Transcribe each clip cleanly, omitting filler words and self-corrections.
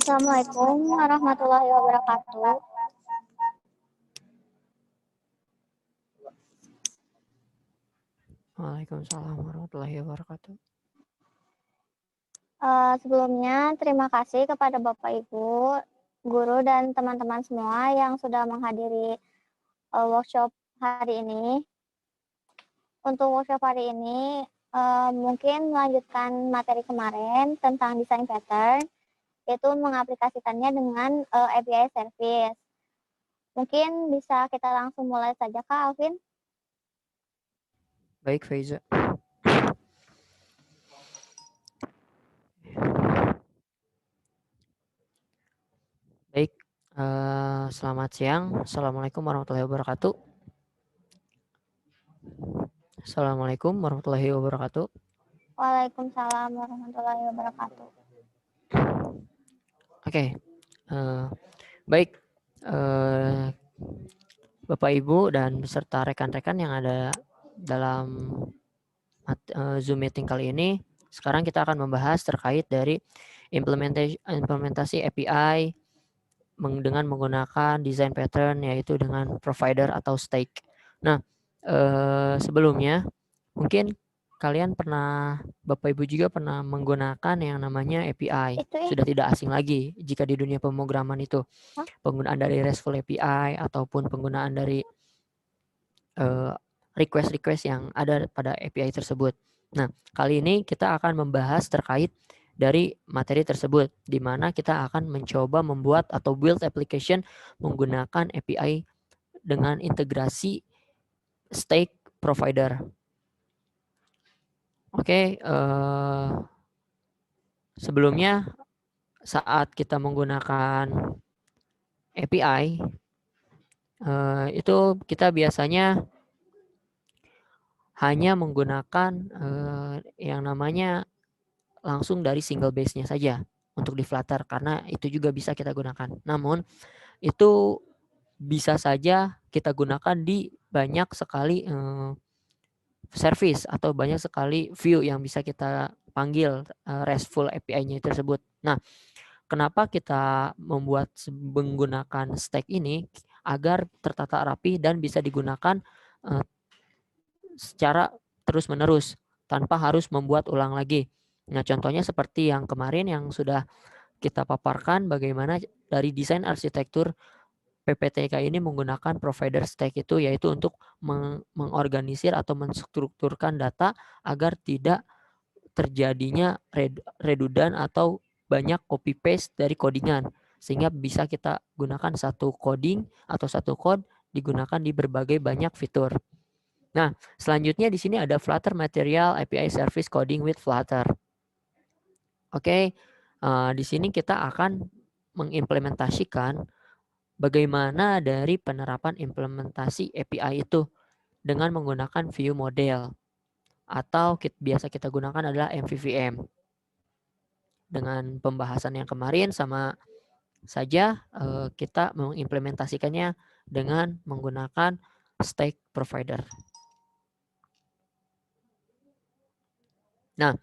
Assalamualaikum warahmatullahi wabarakatuh. Waalaikumsalam warahmatullahi wabarakatuh. Sebelumnya terima kasih kepada Bapak Ibu, guru dan teman-teman semua yang sudah menghadiri workshop hari ini. Untuk workshop hari ini mungkin melanjutkan materi kemarin tentang desain pattern, yaitu mengaplikasikannya dengan API service. Mungkin bisa kita langsung mulai saja Kak Alvin. Baik, Faiza. Baik, selamat siang. Assalamualaikum warahmatullahi wabarakatuh. Assalamualaikum warahmatullahi wabarakatuh. Waalaikumsalam warahmatullahi wabarakatuh. Oke, baik. Bapak Ibu dan beserta rekan-rekan yang ada dalam Zoom meeting kali ini, sekarang kita akan membahas terkait dari implementasi API dengan menggunakan design pattern, yaitu dengan provider atau stake. Nah, sebelumnya mungkin kalian Bapak Ibu juga pernah menggunakan yang namanya API. Sudah tidak asing lagi jika di dunia pemrograman itu. Penggunaan dari RESTful API ataupun penggunaan dari request-request yang ada pada API tersebut. Nah, kali ini kita akan membahas terkait dari materi tersebut, di mana kita akan mencoba membuat atau build application menggunakan API dengan integrasi stake provider. Oke, sebelumnya saat kita menggunakan API, itu kita biasanya hanya menggunakan yang namanya langsung dari single base-nya saja untuk di Flutter, karena itu juga bisa kita gunakan. Namun itu bisa saja kita gunakan di banyak sekali service atau banyak sekali view yang bisa kita panggil RESTful API-nya tersebut. Nah, kenapa kita menggunakan stack ini agar tertata rapi dan bisa digunakan secara terus-menerus tanpa harus membuat ulang lagi. Nah, contohnya seperti yang kemarin yang sudah kita paparkan, bagaimana dari desain arsitektur PPTK ini menggunakan provider stack itu, yaitu untuk mengorganisir atau menstrukturkan data agar tidak terjadinya redundant atau banyak copy paste dari codingan, sehingga bisa kita gunakan satu coding atau satu code digunakan di berbagai banyak fitur. Nah, selanjutnya di sini ada Flutter Material API Service Coding with Flutter. Oke, di sini kita akan mengimplementasikan bagaimana dari penerapan implementasi API itu dengan menggunakan view model, atau biasa kita gunakan adalah MVVM. Dengan pembahasan yang kemarin sama saja kita mengimplementasikannya dengan menggunakan stake provider. Nah,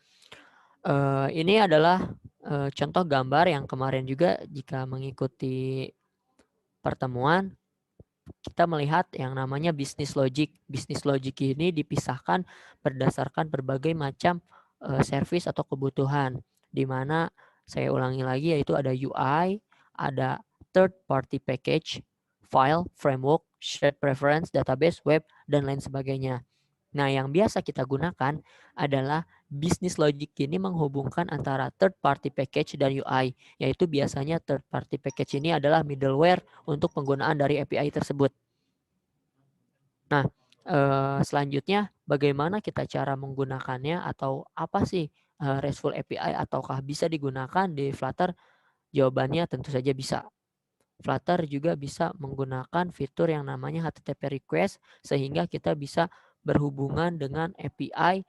ini adalah contoh gambar yang kemarin juga jika mengikuti pertemuan kita melihat yang namanya business logic. Business logic ini dipisahkan berdasarkan berbagai macam service atau kebutuhan, di mana saya ulangi lagi, yaitu ada UI, ada third party package, file, framework, shared preference, database, web, dan lain sebagainya. Nah, yang biasa kita gunakan adalah business logic ini menghubungkan antara third party package dan UI, yaitu biasanya third party package ini adalah middleware untuk penggunaan dari API tersebut. Nah, selanjutnya bagaimana kita cara menggunakannya, atau apa sih RESTful API, ataukah bisa digunakan di Flutter? Jawabannya tentu saja bisa. Flutter juga bisa menggunakan fitur yang namanya HTTP request, sehingga kita bisa berhubungan dengan API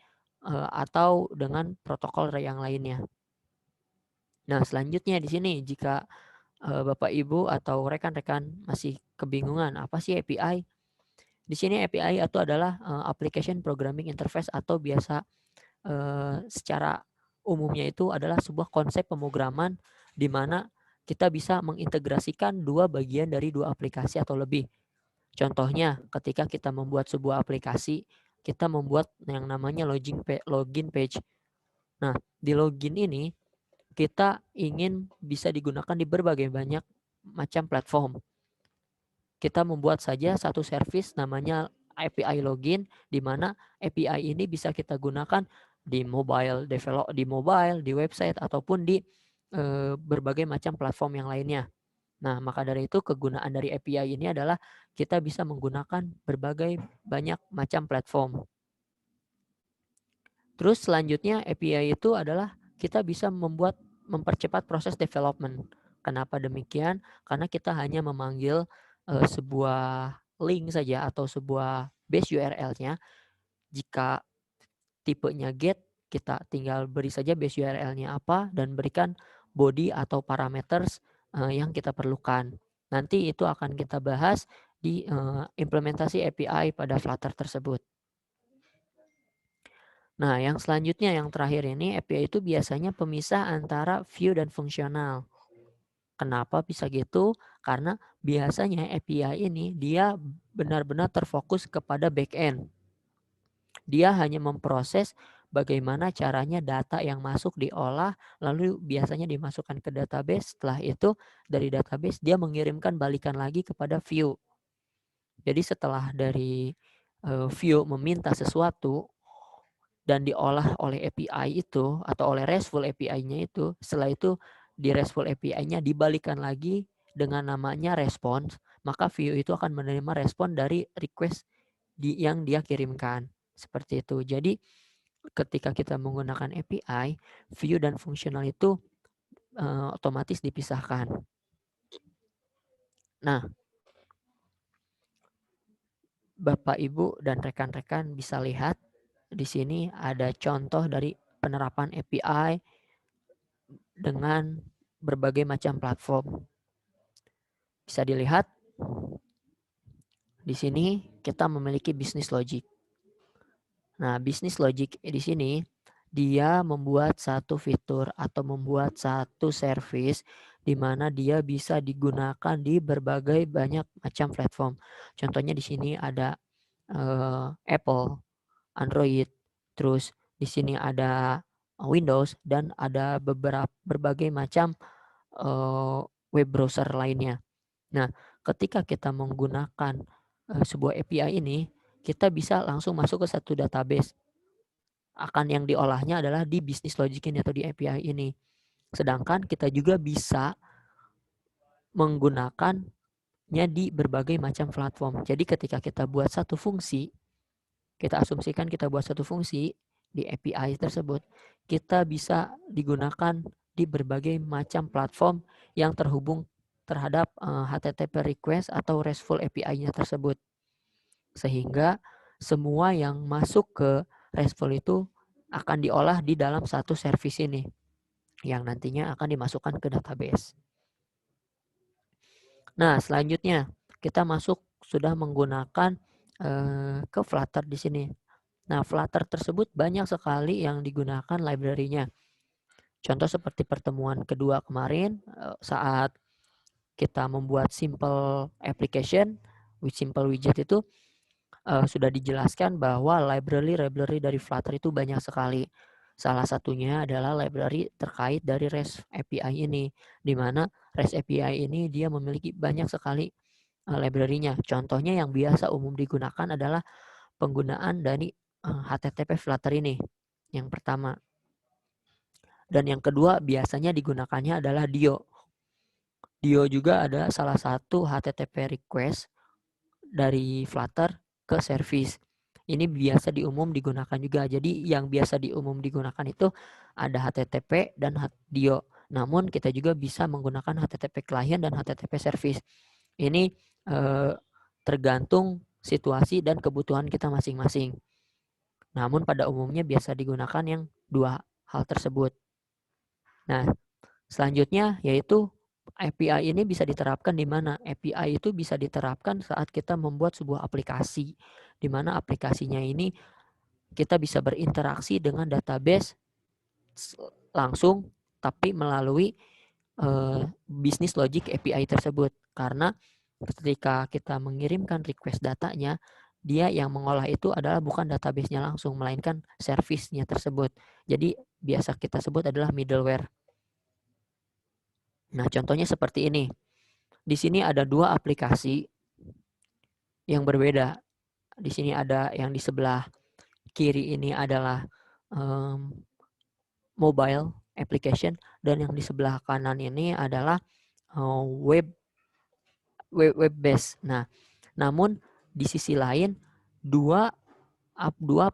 atau dengan protokol yang lainnya. Nah, selanjutnya di sini jika Bapak Ibu atau rekan-rekan masih kebingungan apa sih API? Di sini API itu adalah Application Programming Interface, atau biasa secara umumnya itu adalah sebuah konsep pemrograman di mana kita bisa mengintegrasikan dua bagian dari dua aplikasi atau lebih. Contohnya, ketika kita membuat sebuah aplikasi, kita membuat yang namanya login page. Nah, di login ini kita ingin bisa digunakan di berbagai banyak macam platform. Kita membuat saja satu service namanya API login, di mana API ini bisa kita gunakan di mobile, di website ataupun di berbagai macam platform yang lainnya. Nah, maka dari itu kegunaan dari API ini adalah kita bisa menggunakan berbagai banyak macam platform. Terus selanjutnya API itu adalah kita bisa mempercepat proses development. Kenapa demikian? Karena kita hanya memanggil sebuah link saja atau sebuah base URL-nya. Jika tipenya get, kita tinggal beri saja base URL-nya apa dan berikan body atau parameters yang kita perlukan. Nanti itu akan kita bahas di implementasi API pada Flutter tersebut. Nah, yang selanjutnya yang terakhir ini API itu biasanya pemisah antara view dan fungsional. Kenapa bisa gitu? Karena biasanya API ini dia benar-benar terfokus kepada backend. Dia hanya memproses bagaimana caranya data yang masuk diolah, lalu biasanya dimasukkan ke database. Setelah itu dari database dia mengirimkan balikan lagi kepada view. Jadi setelah dari view meminta sesuatu dan diolah oleh API itu atau oleh RESTful API-nya itu, setelah itu di RESTful API-nya dibalikan lagi dengan namanya response, maka view itu akan menerima respon dari request yang dia kirimkan. Seperti itu. Jadi ketika kita menggunakan API, view dan fungsional itu otomatis dipisahkan. Nah, Bapak, Ibu, dan rekan-rekan bisa lihat di sini ada contoh dari penerapan API dengan berbagai macam platform. Bisa dilihat di sini kita memiliki business logic. Nah, business logic di sini dia membuat satu fitur atau membuat satu service di mana dia bisa digunakan di berbagai banyak macam platform. Contohnya di sini ada Apple, Android, terus di sini ada Windows dan ada berbagai macam web browser lainnya. Nah, ketika kita menggunakan sebuah API ini, kita bisa langsung masuk ke satu database. Akan yang diolahnya adalah di business logic ini atau di API ini. Sedangkan kita juga bisa menggunakannya di berbagai macam platform. Jadi ketika kita buat satu fungsi, kita asumsikan kita buat satu fungsi di API tersebut, kita bisa digunakan di berbagai macam platform yang terhubung terhadap HTTP request atau RESTful API-nya tersebut. Sehingga semua yang masuk ke RESTful itu akan diolah di dalam satu service ini yang nantinya akan dimasukkan ke database. Nah, selanjutnya kita masuk sudah menggunakan ke Flutter di sini. Nah, Flutter tersebut banyak sekali yang digunakan library-nya. Contoh seperti pertemuan kedua kemarin saat kita membuat simple application with simple widget itu sudah dijelaskan bahwa library dari Flutter itu banyak sekali. Salah satunya adalah library terkait dari REST API ini, di mana REST API ini dia memiliki banyak sekali library-nya. Contohnya yang biasa umum digunakan adalah penggunaan dari HTTP Flutter ini, yang pertama. Dan yang kedua biasanya digunakannya adalah Dio. Dio juga ada salah satu HTTP request dari Flutter ke service. Ini biasa diumum digunakan juga. Jadi yang biasa diumum digunakan itu ada HTTP dan Dio. Namun kita juga bisa menggunakan HTTP client dan HTTP service. Ini tergantung situasi dan kebutuhan kita masing-masing. Namun pada umumnya biasa digunakan yang dua hal tersebut. Nah, selanjutnya yaitu API ini bisa diterapkan di mana? API itu bisa diterapkan saat kita membuat sebuah aplikasi, di mana aplikasinya ini kita bisa berinteraksi dengan database langsung, tapi melalui business logic API tersebut. Karena ketika kita mengirimkan request datanya, dia yang mengolah itu adalah bukan database-nya langsung, melainkan service-nya tersebut. Jadi biasa kita sebut adalah middleware. Nah, contohnya seperti ini. Di sini ada dua aplikasi yang berbeda. Di sini ada yang di sebelah kiri ini adalah mobile application, dan yang di sebelah kanan ini adalah web based. Nah, namun di sisi lain dua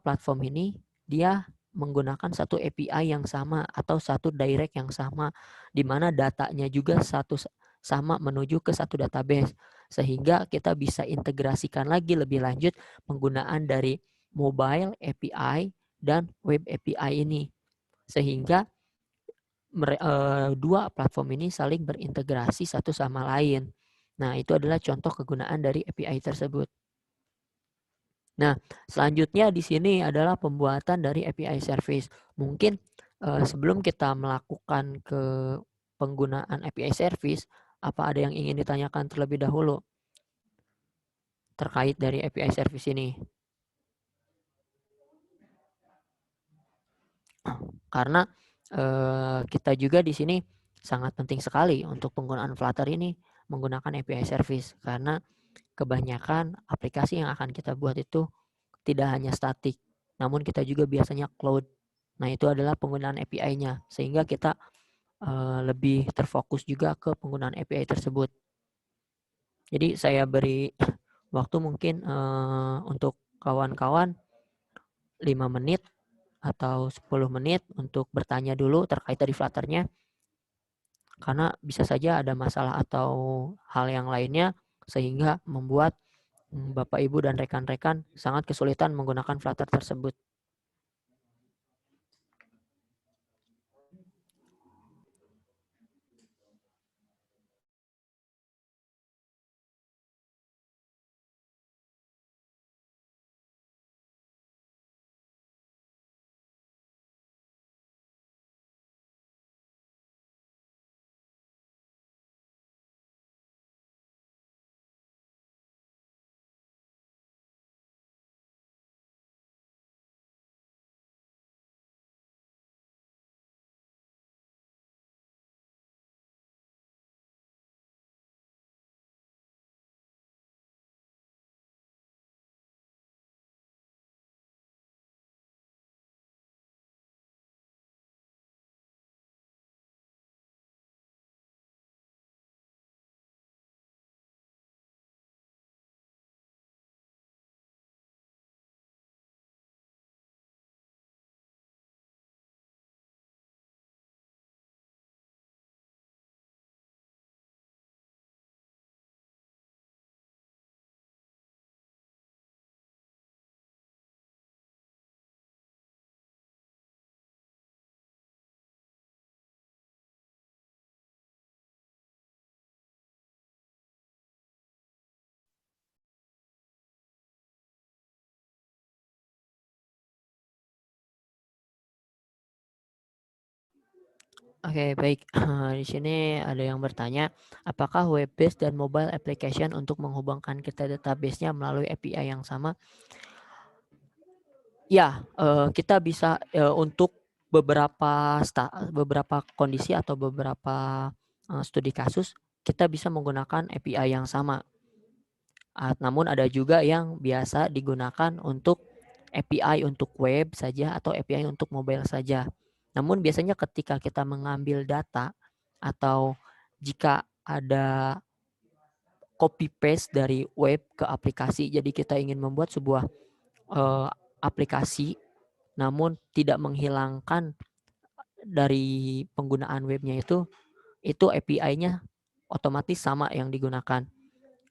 platform ini dia menggunakan satu API yang sama atau satu direct yang sama, di mana datanya juga satu sama menuju ke satu database, sehingga kita bisa integrasikan lagi lebih lanjut penggunaan dari mobile API dan web API ini, sehingga dua platform ini saling berintegrasi satu sama lain. Nah, itu adalah contoh kegunaan dari API tersebut. Nah, selanjutnya di sini adalah pembuatan dari API service. Mungkin sebelum kita melakukan ke penggunaan API service, apa ada yang ingin ditanyakan terlebih dahulu terkait dari API service ini? Karena kita juga di sini sangat penting sekali untuk penggunaan Flutter ini menggunakan API service, karena kebanyakan aplikasi yang akan kita buat itu tidak hanya statik, namun kita juga biasanya cloud. Nah, itu adalah penggunaan API-nya, sehingga kita lebih terfokus juga ke penggunaan API tersebut. Jadi saya beri waktu mungkin untuk kawan-kawan 5 menit atau 10 menit untuk bertanya dulu terkait dari Flutter-nya, karena bisa saja ada masalah atau hal yang lainnya sehingga membuat Bapak, Ibu, dan rekan-rekan sangat kesulitan menggunakan Flutter tersebut. Oke, baik. Di sini ada yang bertanya, apakah web based dan mobile application untuk menghubungkan kita database-nya melalui API yang sama? Ya, kita bisa untuk beberapa kondisi atau beberapa studi kasus, kita bisa menggunakan API yang sama. Namun ada juga yang biasa digunakan untuk API untuk web saja atau API untuk mobile saja. Namun biasanya ketika kita mengambil data atau jika ada copy paste dari web ke aplikasi, jadi kita ingin membuat sebuah aplikasi namun tidak menghilangkan dari penggunaan webnya itu API-nya otomatis sama yang digunakan.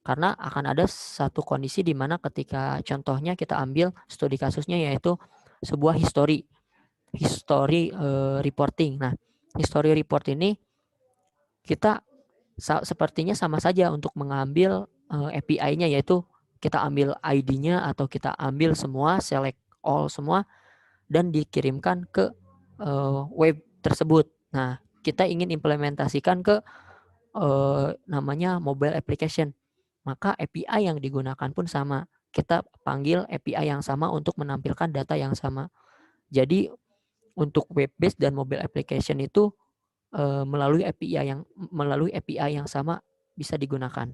Karena akan ada satu kondisi di mana ketika contohnya kita ambil studi kasusnya yaitu sebuah history reporting. Nah, history report ini kita sepertinya sama saja untuk mengambil API-nya, yaitu kita ambil ID-nya atau kita ambil semua, select all semua, dan dikirimkan ke web tersebut. Nah, kita ingin implementasikan ke namanya mobile application, maka API yang digunakan pun sama. Kita panggil API yang sama untuk menampilkan data yang sama. Jadi untuk web based dan mobile application itu melalui API yang sama bisa digunakan.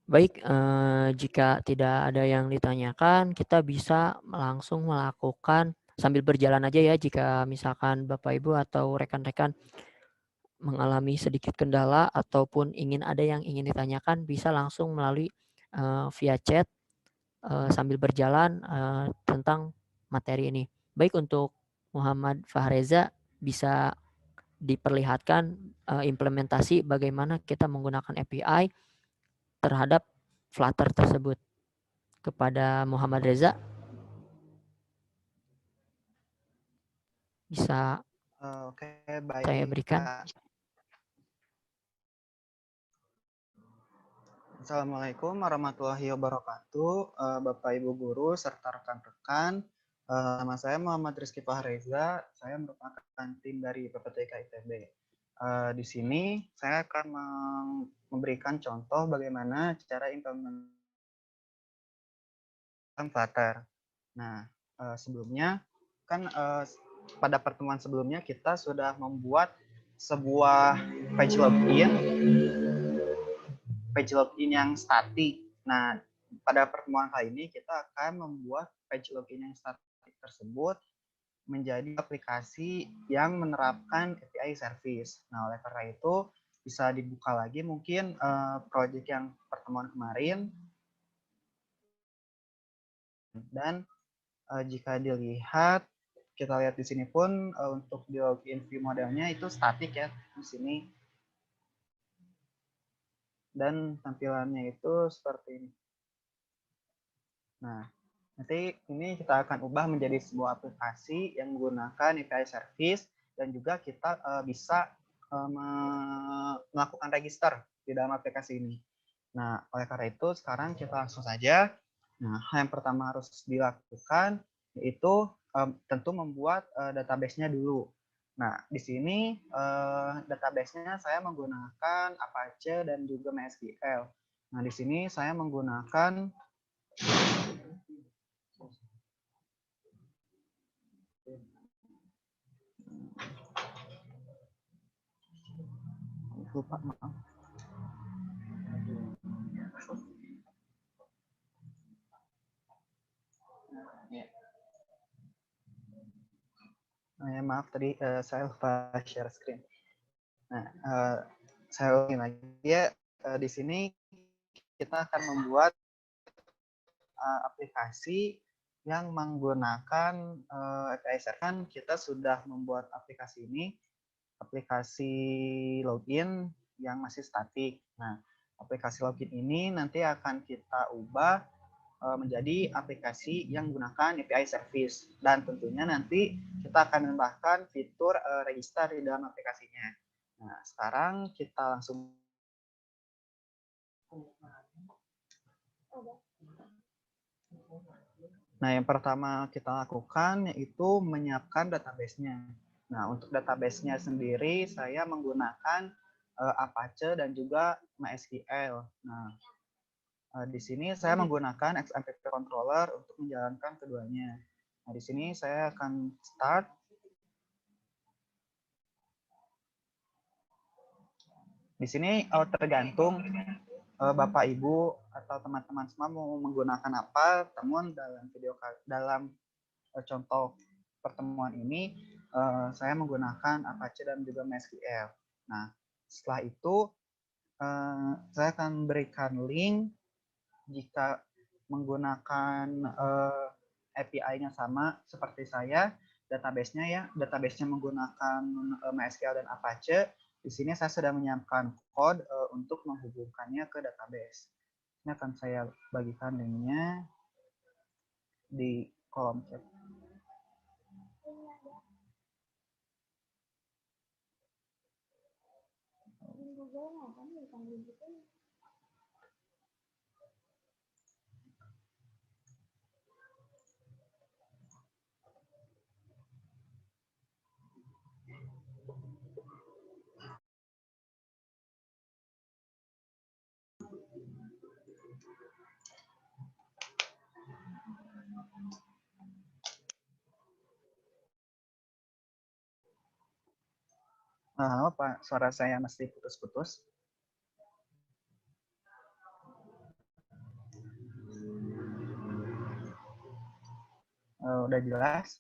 Baik, jika tidak ada yang ditanyakan, kita bisa langsung melakukan sambil berjalan aja ya, jika misalkan Bapak Ibu atau rekan-rekan mengalami sedikit kendala ataupun ada yang ingin ditanyakan, bisa langsung melalui via chat sambil berjalan tentang materi ini. Baik, untuk Muhammad Fahreza bisa diperlihatkan implementasi bagaimana kita menggunakan API terhadap Flutter tersebut. Kepada Muhammad Reza, bisa Oke, saya baik. berikan. Assalamualaikum warahmatullahi wabarakatuh, Bapak Ibu guru serta rekan-rekan. Nama saya Muhammad Rizky Fahreza. Saya merupakan tim dari PPTK ITB. Di sini saya akan memberikan contoh bagaimana cara implementasi Flutter. Nah, sebelumnya kan pada pertemuan sebelumnya kita sudah membuat sebuah page login yang statik. Nah, pada pertemuan kali ini kita akan membuat page login yang statik tersebut menjadi aplikasi yang menerapkan API service. Nah, oleh karena itu bisa dibuka lagi mungkin project yang pertemuan kemarin. Dan jika dilihat, kita lihat di sini pun untuk di login view modelnya itu statik ya di sini. Dan tampilannya itu seperti ini. Nah, nanti ini kita akan ubah menjadi sebuah aplikasi yang menggunakan API service dan juga kita bisa melakukan register di dalam aplikasi ini. Nah, oleh karena itu sekarang kita langsung saja. Nah, yang pertama harus dilakukan yaitu tentu membuat database-nya dulu. Nah, di sini database-nya saya menggunakan Apache dan juga MySQL. Nah, di sini saya menggunakan lupa, maaf. Maaf tadi saya lupa share screen. Nah, saya ulangi lagi ya. Di sini kita akan membuat aplikasi yang menggunakan API service. Kan kita sudah membuat aplikasi ini, aplikasi login yang masih statik. Nah, aplikasi login ini nanti akan kita ubah menjadi aplikasi yang menggunakan API service, dan tentunya nanti kita akan menambahkan fitur register di dalam aplikasinya. Nah, sekarang kita langsung. Nah, yang pertama kita lakukan yaitu menyiapkan database-nya. Nah, untuk database-nya sendiri saya menggunakan Apache dan juga MySQL. Nah, di sini saya menggunakan XMPP controller untuk menjalankan keduanya. Nah, di sini saya akan start. Di sini tergantung Bapak Ibu atau teman-teman semua mau menggunakan apa. Namun dalam contoh pertemuan ini saya menggunakan Apache dan juga MySQL. Nah, setelah itu saya akan berikan link jika menggunakan API-nya sama seperti saya, database-nya menggunakan MySQL dan Apache. Di sini saya sudah menyiapkan code untuk menghubungkannya ke database. Ini akan saya bagikan linknya di kolom chat. Halo Pak, suara saya masih putus-putus. Udah jelas?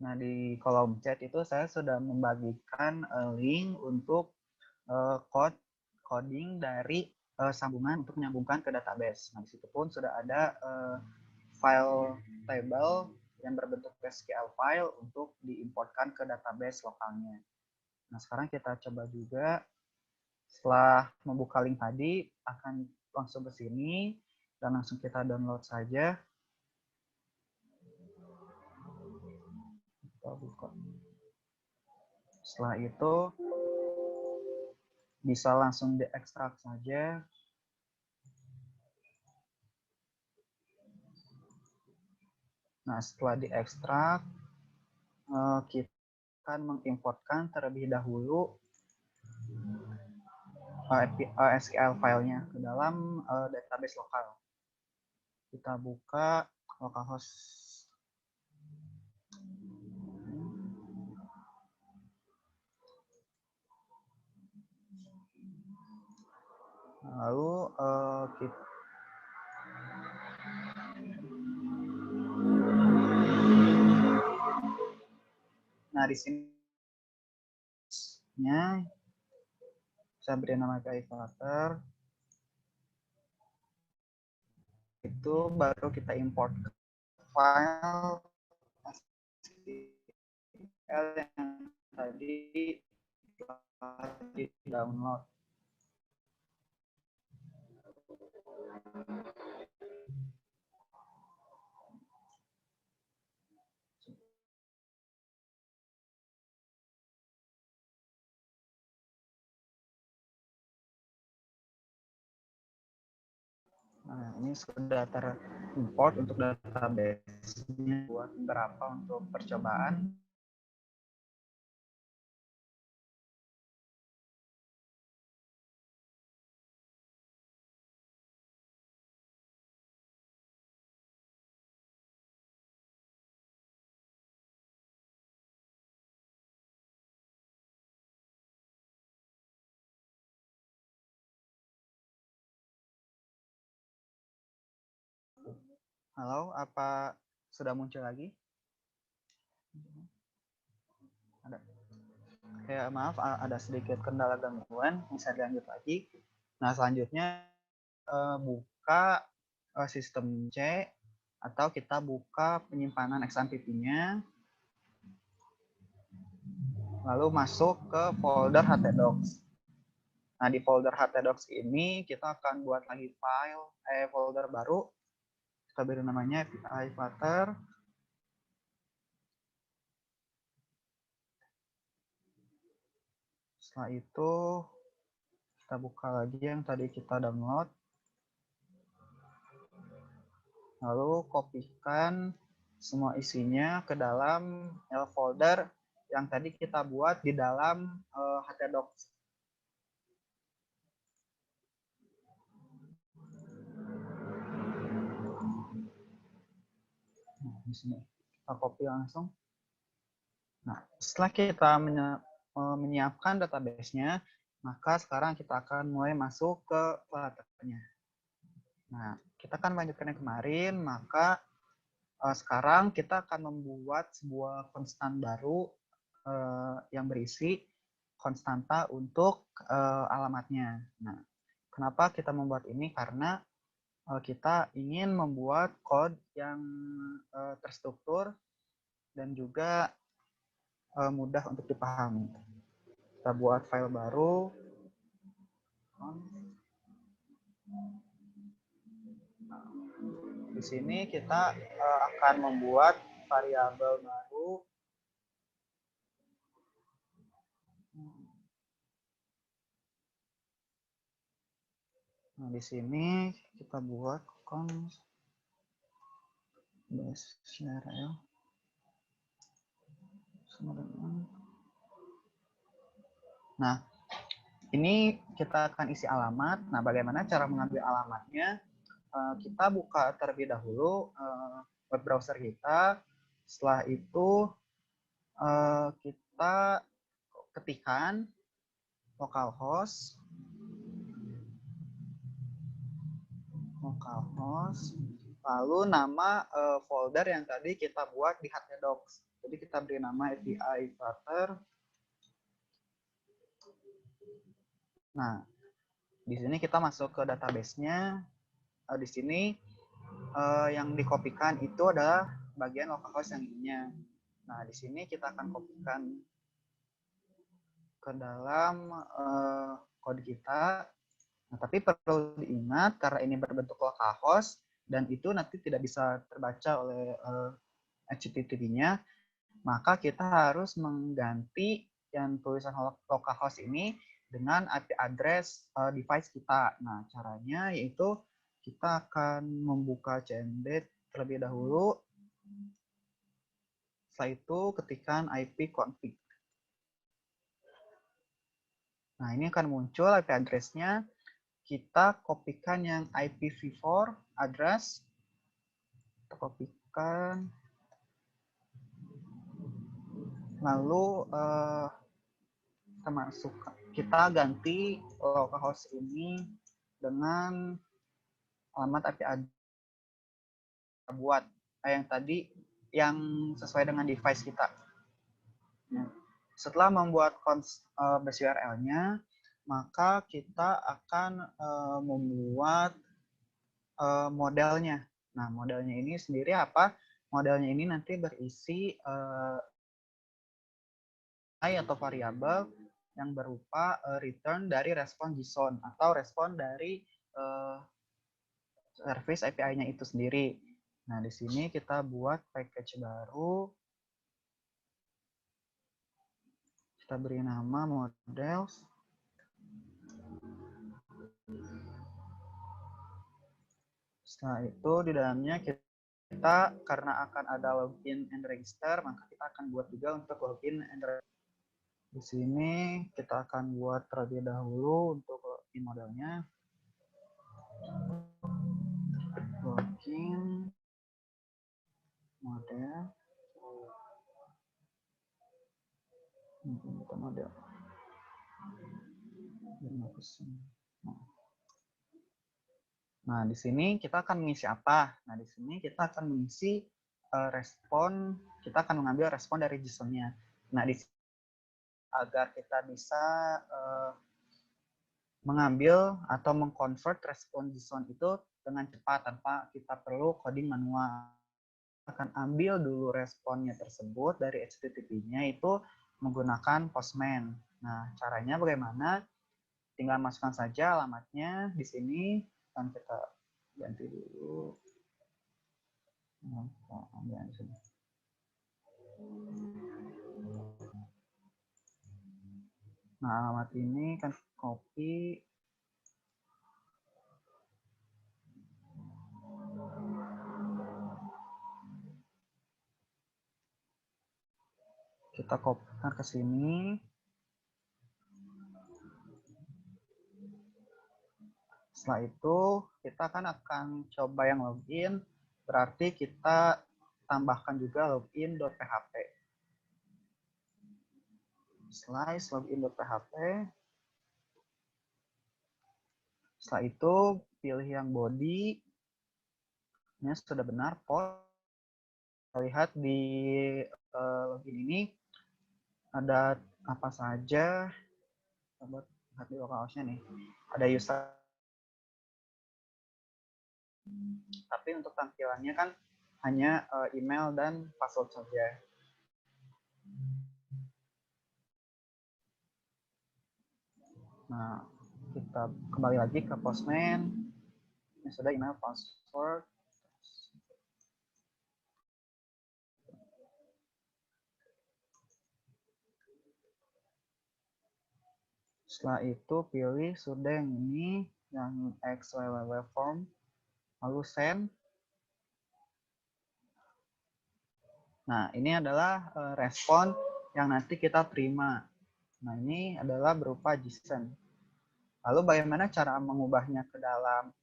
Nah, di kolom chat itu saya sudah membagikan link untuk coding dari sambungan untuk menyambungkan ke database. Nah, di situ pun sudah ada file table yang berbentuk SQL file untuk diimportkan ke database lokalnya. Nah, sekarang kita coba juga. Setelah membuka link tadi, akan langsung ke sini dan langsung kita download saja. Kita buka. Setelah itu bisa langsung diekstrak saja. Nah, setelah diekstrak, kita akan mengimportkan terlebih dahulu SQL filenya ke dalam database lokal. Kita buka localhost. Lalu kita di sini saya beri nama Flutter. Itu baru kita import file SQL yang tadi di download. Nah, ini sudah terimport untuk database-nya buat berapa untuk percobaan. Halo, apa sudah muncul lagi? Ada. Ya, maaf, ada sedikit kendala gangguan. Bisa dilanjut lagi. Nah, selanjutnya buka sistem C atau kita buka penyimpanan XMPP-nya. Lalu masuk ke folder htdocs. Nah, di folder htdocs ini kita akan buat lagi folder baru. Kita beri namanya API Flutter. Setelah itu kita buka lagi yang tadi kita download. Lalu kopikan semua isinya ke dalam folder yang tadi kita buat di dalam htdocs. Nah, di sini kita copy langsung. Nah, setelah kita menyiapkan database-nya, maka sekarang kita akan mulai masuk ke Flutter-nya. Nah, kita akan lanjutkan yang kemarin, maka sekarang kita akan membuat sebuah konstan baru yang berisi konstanta untuk alamatnya. Nah, kenapa kita membuat ini? Karena kita ingin membuat code yang terstruktur dan juga mudah untuk dipahami. Kita buat file baru. Di sini kita akan membuat variabel baru. Nah, di sini kita buat const base.url. Nah, ini kita akan isi alamat. Nah, bagaimana cara mengambil alamatnya? Kita buka terlebih dahulu web browser kita. Setelah itu kita ketikkan localhost, lalu nama folder yang tadi kita buat di htdocs. Jadi kita beri nama API Flutter. Nah, di sini kita masuk ke database-nya. Di sini yang dikopikan itu adalah bagian localhost yang ininya. Nah, di sini kita akan kopikan ke dalam kode kita. Nah, tapi perlu diingat karena ini berbentuk localhost dan itu nanti tidak bisa terbaca oleh HTTP-nya, maka kita harus mengganti yang tulisan localhost ini dengan IP address device kita. Nah, caranya yaitu kita akan membuka cmd terlebih dahulu. Setelah itu ketikkan ipconfig. Nah, ini akan muncul IP address-nya. Kita kopikan yang IPv4 address. Kita kopikan. Lalu kita ganti localhost ini dengan alamat IP address buat yang tadi yang sesuai dengan device kita. Setelah membuat base URL-nya, maka kita akan membuat modelnya. Nah, modelnya ini sendiri apa? Modelnya ini nanti berisi atau variabel yang berupa return dari respon JSON atau respon dari service API-nya itu sendiri. Nah, di sini kita buat package baru. Kita beri nama models. Setelah itu di dalamnya kita karena akan ada login and register, maka kita akan buat juga untuk login and register. Di sini kita akan buat terlebih dahulu untuk login modelnya. Login model. Model. Nah, di sini kita akan mengisi apa? Nah, di sini kita akan mengisi respon, kita akan mengambil respon dari JSON-nya. Nah, di sini agar kita bisa mengambil atau mengconvert respon JSON itu dengan cepat tanpa kita perlu coding manual. Akan ambil dulu responnya tersebut dari HTTP-nya itu menggunakan Postman. Nah, caranya bagaimana? tinggal masukkan saja alamatnya di sini. Dan kita ganti dulu. Ambil di sini. Nah, alamat ini kan copy. Kita kopikan ke sini. Setelah itu, kita akan coba yang login. Berarti kita tambahkan juga login.php. Slice login.php. Setelah itu, pilih yang body. Ini sudah benar, post. Lihat di login ini ada apa saja. Coba lihat di localhost-nya nih. Ada user. Tapi untuk tampilannya kan hanya email dan password saja. Nah, kita kembali lagi ke Postman. Ini sudah email, password. Setelah itu pilih sudah yang ini, yang XWWW form, lalu send. Nah, ini adalah respon yang nanti kita terima. Nah, ini adalah berupa JSON. Lalu bagaimana cara mengubahnya ke dalam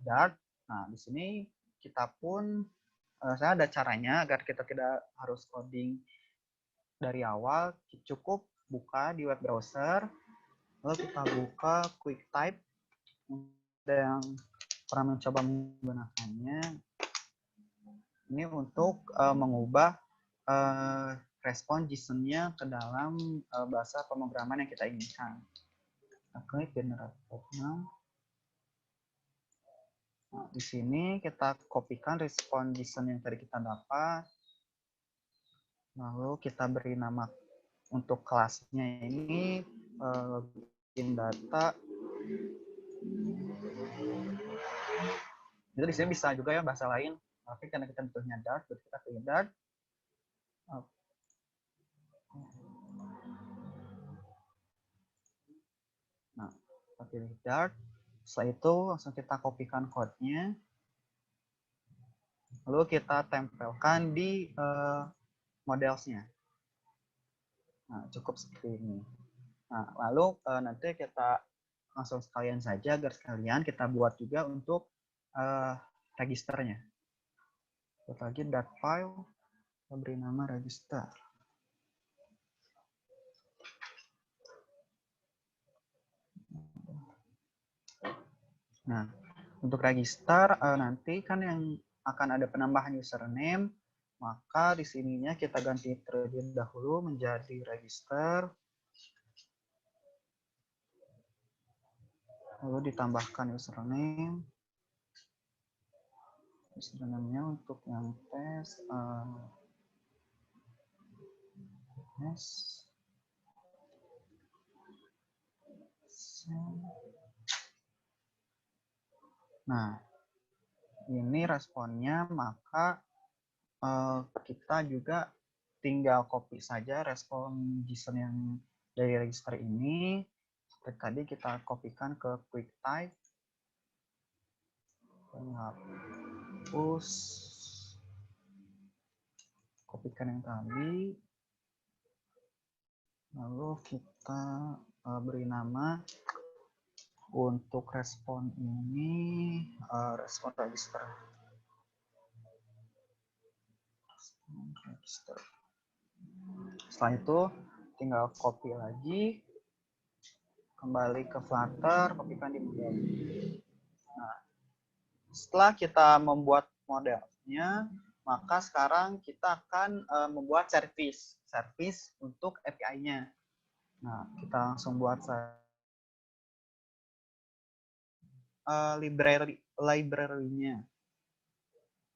Dart? Nah, di sini kita pun, saya ada caranya agar kita tidak harus coding dari awal. Cukup buka di web browser, lalu kita buka QuickType. Ada yang pernah mencoba menggunakannya. Ini untuk mengubah respon JSON-nya ke dalam bahasa pemrograman yang kita inginkan. Kita klik generate now. Nah, di sini kita kopikan respon JSON yang tadi kita dapat. Lalu kita beri nama untuk kelasnya ini login data. Itu di sini bisa juga ya bahasa lain. Tapi karena kita butuhnya Dart, jadi kita pilih Dart. Nah, kita pilih Dart. Setelah itu langsung kita kopikan code-nya. Lalu kita tempelkan di modelsnya. Nah, cukup seperti ini. Nah, lalu nanti kita langsung sekalian saja agar sekalian kita buat juga untuk registernya. Buat lagi Dart file, kita beri nama register. Nah, untuk register nanti kan yang akan ada penambahan username, maka di sininya kita ganti terlebih dahulu menjadi register. Lalu ditambahkan username. Username-nya untuk yang tes Nah, ini responnya, maka kita juga tinggal copy saja respon JSON yang dari register ini. Seperti tadi kita kopikan ke QuickType. Hapus. Kopikan yang tadi. Lalu kita beri nama untuk respon ini respon register. Setelah itu tinggal copy lagi, kembali ke Flutter, kopikan di model. Nah, setelah kita membuat modelnya, maka sekarang kita akan membuat service untuk API-nya. Nah, kita langsung buat library-nya.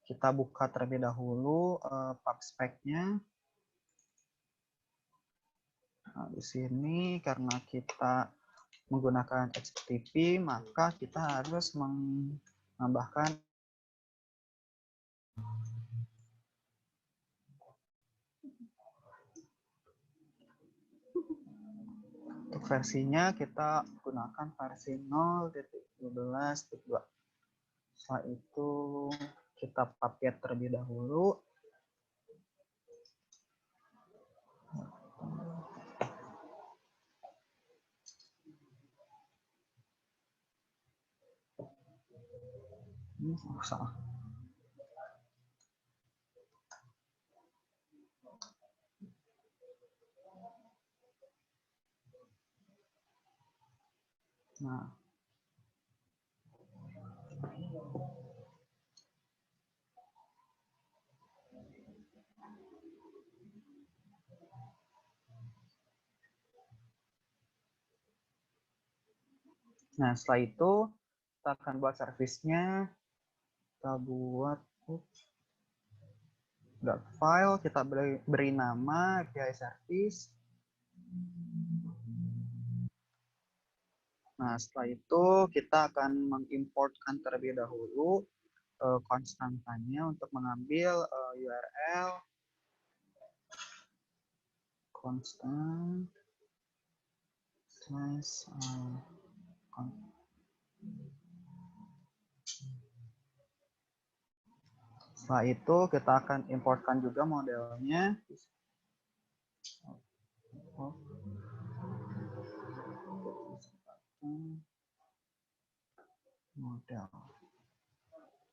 Kita buka terlebih dahulu PubSpec-nya. Nah, di sini karena kita menggunakan HTTP, maka kita harus menambahkan untuk versinya kita gunakan versi 0.12.2. Setelah itu kita paket terlebih dahulu. Salah. Nah, setelah itu kita akan buat servisnya. Kita buat .file, kita beri nama API service. Nah, setelah itu kita akan mengimportkan terlebih dahulu konstantanya untuk mengambil URL constant slash setelah itu kita akan importkan juga modelnya.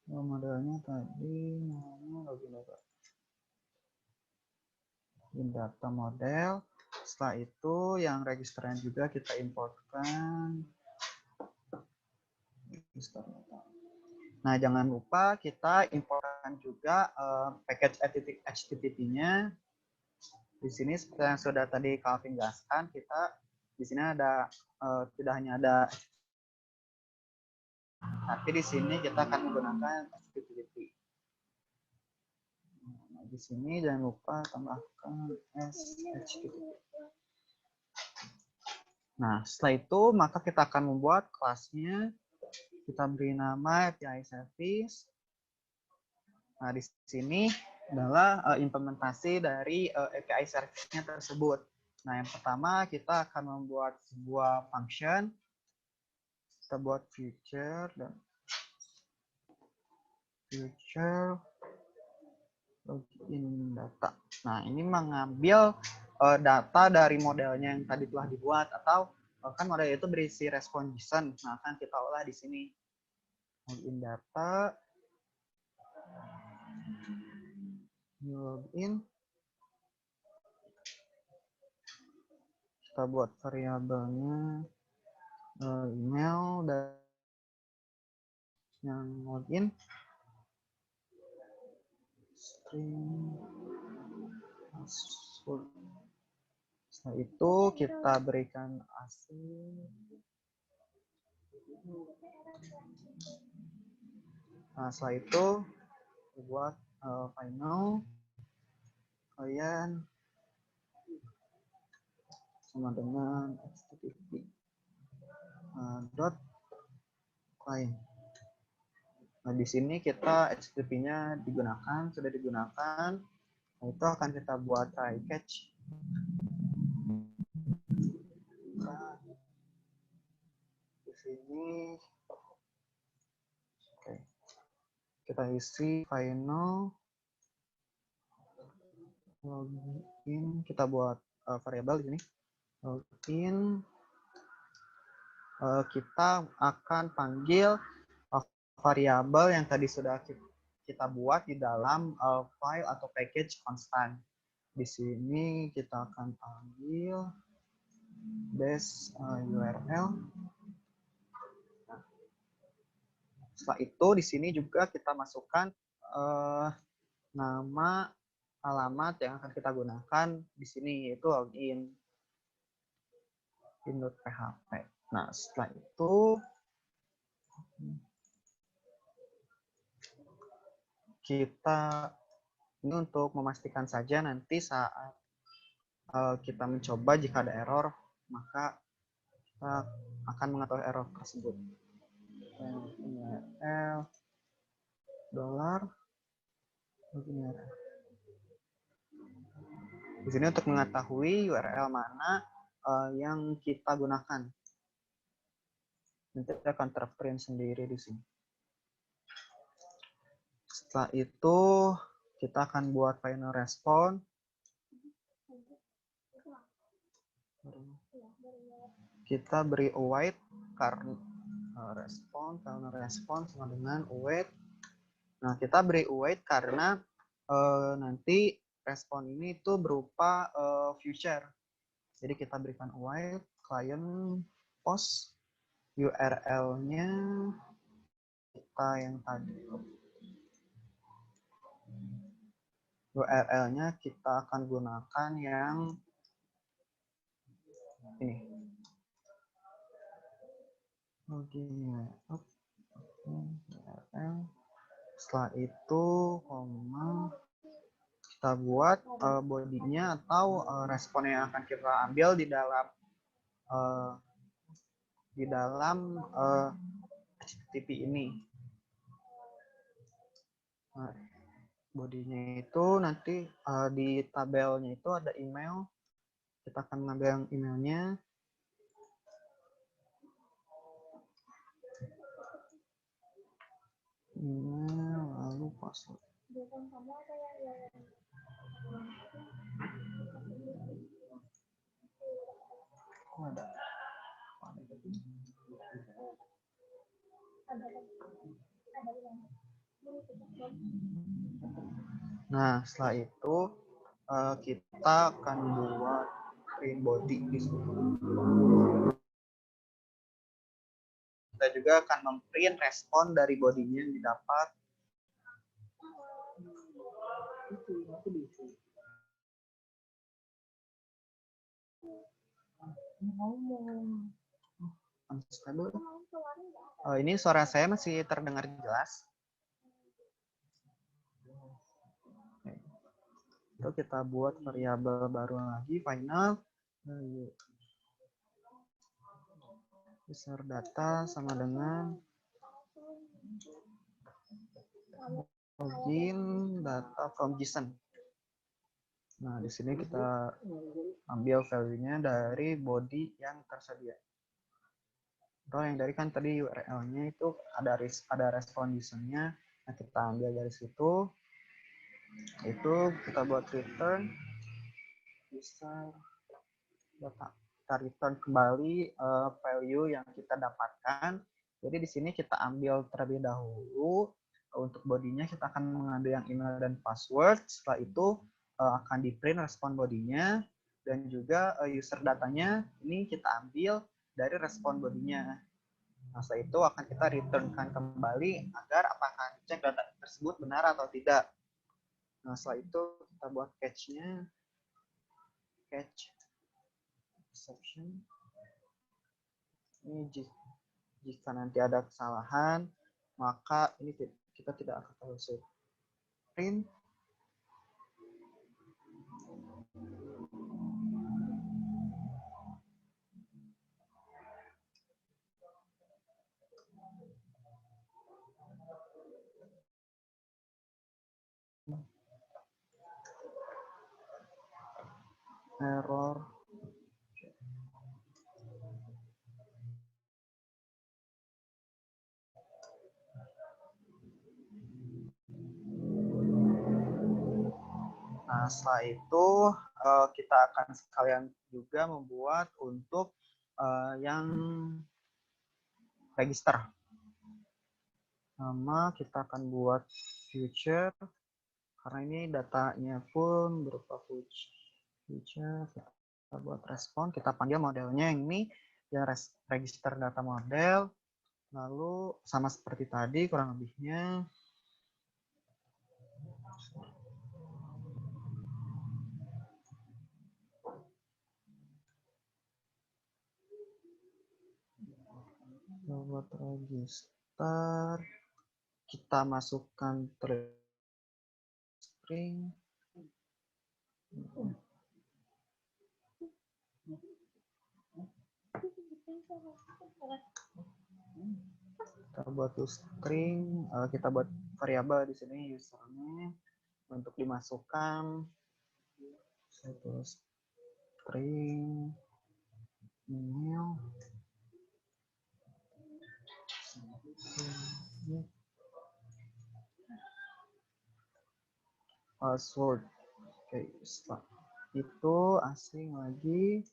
Modelnya tadi namanya login data model. Setelah itu yang registernya juga kita importkan. Nah, jangan lupa kita importkan juga package HTTP-nya. Di sini seperti yang sudah tadi Calvin jelaskan, kita di sini ada tidak hanya ada, tapi di sini kita akan menggunakan HTTP. Nah, di sini jangan lupa tambahkan HTTP. Nah, setelah itu maka kita akan membuat kelasnya. Kita beri nama API service. Nah, di sini adalah implementasi dari API service-nya tersebut. Nah, yang pertama kita akan membuat sebuah function. Kita buat future dan future login data. Nah, ini mengambil data dari modelnya yang tadi telah dibuat, atau kan model itu berisi respon JSON. Nah, akan kita olah di sini. Login data, new login. Kita buat variabelnya email dan yang login. String password. Setelah itu kita berikan asing. Nah, setelah itu buat final kalian sama dengan http client. Nah, di sini kita HTTP-nya sudah digunakan. Nah, itu akan kita buat try catch. Nah, di sini kita isi final login, kita buat variabel di sini login. Kita akan panggil variabel yang tadi sudah kita buat di dalam file atau package constant. Di sini kita akan panggil base URL. Nah, setelah itu di sini juga kita masukkan nama alamat yang akan kita gunakan di sini, yaitu login in.php. Nah, setelah itu kita ini untuk memastikan saja nanti saat kita mencoba, jika ada error maka kita kita akan mengetahui error tersebut. URL dolar login. Di sini untuk mengetahui URL mana yang kita gunakan. Nanti akan terprint sendiri di sini. Setelah itu kita akan buat final response. Kita beri await karena final response sama dengan await. Nah, kita beri await karena nanti respon ini itu berupa future. Jadi kita berikan await client post URL-nya kita yang tadi. URL-nya kita akan gunakan yang ini. URL. Setelah itu, kita buat bodinya atau respon yang akan kita ambil di dalam HTTP ini. Nah, bodinya itu nanti di tabelnya itu ada email. Kita akan mengambil yang emailnya. Email lalu password. Ada. Nah, setelah itu kita akan buat print body di sini. Kita juga akan memprint respon dari bodinya yang didapat. Ini suara saya masih terdengar jelas. Itu kita buat variabel baru lagi final. User data sama dengan login data from JSON. Nah, di sini kita ambil value-nya dari body yang tersedia. Atau yang dari kan tadi URL-nya itu ada respon JSON-nya. Nah, kita ambil dari situ. Itu kita buat return user data. Kita return kembali value yang kita dapatkan. Jadi di sini kita ambil terlebih dahulu untuk bodinya kita akan mengambil yang email dan password. Setelah itu akan di print respon bodinya dan juga user datanya ini kita ambil dari respon bodinya. Nah, setelah itu akan kita returnkan kembali agar apakah cek data tersebut benar atau tidak. Nah, setelah itu kita buat catch-nya. Catch exception. Ini jika nanti ada kesalahan, maka ini kita tidak akan terus print. Error. Nah, setelah itu kita akan sekalian juga membuat untuk yang register. Nama kita akan buat future karena ini datanya pun berupa future. Kita buat respon, kita panggil modelnya yang ini ya register data model. Lalu sama seperti tadi kurang lebihnya. Buat register, kita masukkan string. buat string, kita buat variabel di sini username untuk dimasukkan satu string email password. Oke, start. Itu asing lagi.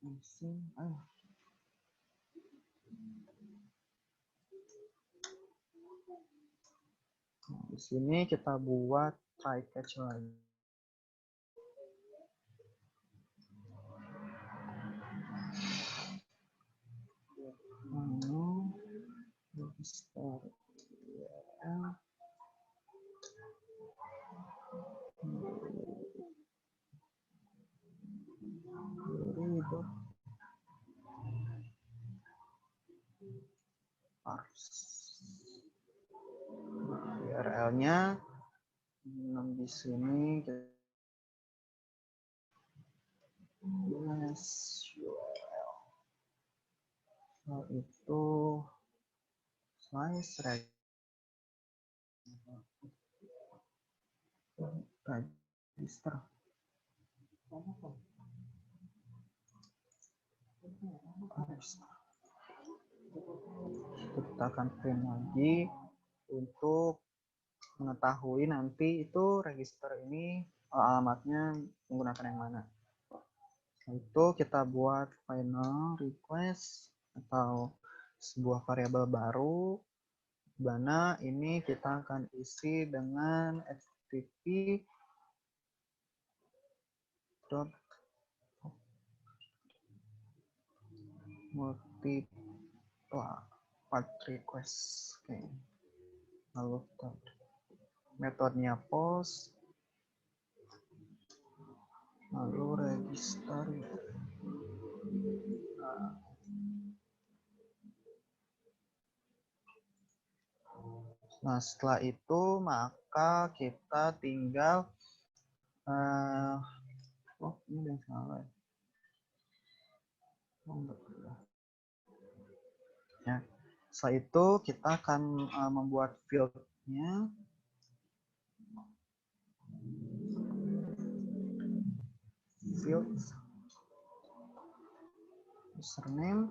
Asing. Nah, di sini kita buat try catch lagi. Register URL. URL-nya di sini URL. Nah, itu slice register. Kita akan print lagi untuk mengetahui nanti itu register ini alamatnya menggunakan yang mana. Itu kita buat final request atau sebuah variabel baru, di mana ini kita akan isi dengan http part request. Oke. Lalu metodenya post, lalu register. Nah, setelah itu maka kita tinggal ini yang salah ya. Setelah itu kita akan membuat field-nya. Field username,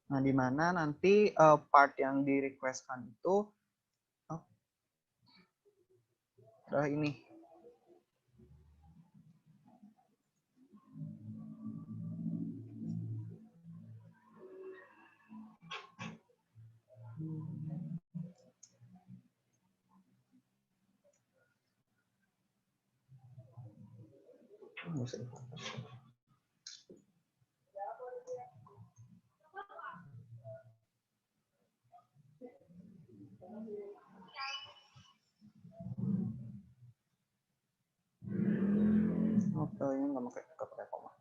nah di mana nanti part yang di requestkan itu adalah ini. Ini nggak pakai koma.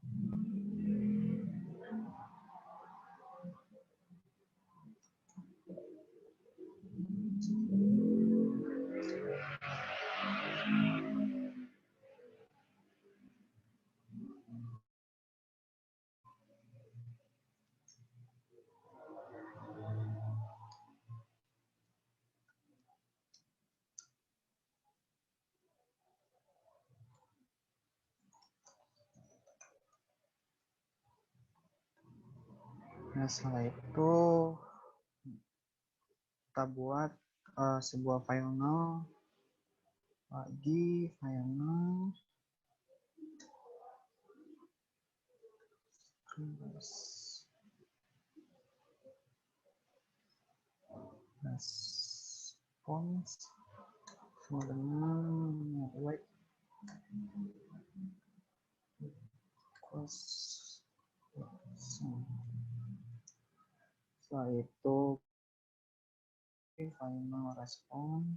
Nah, setelah itu kita buat sebuah file null lagi, file null response sama dengan wait setelah itu final respon.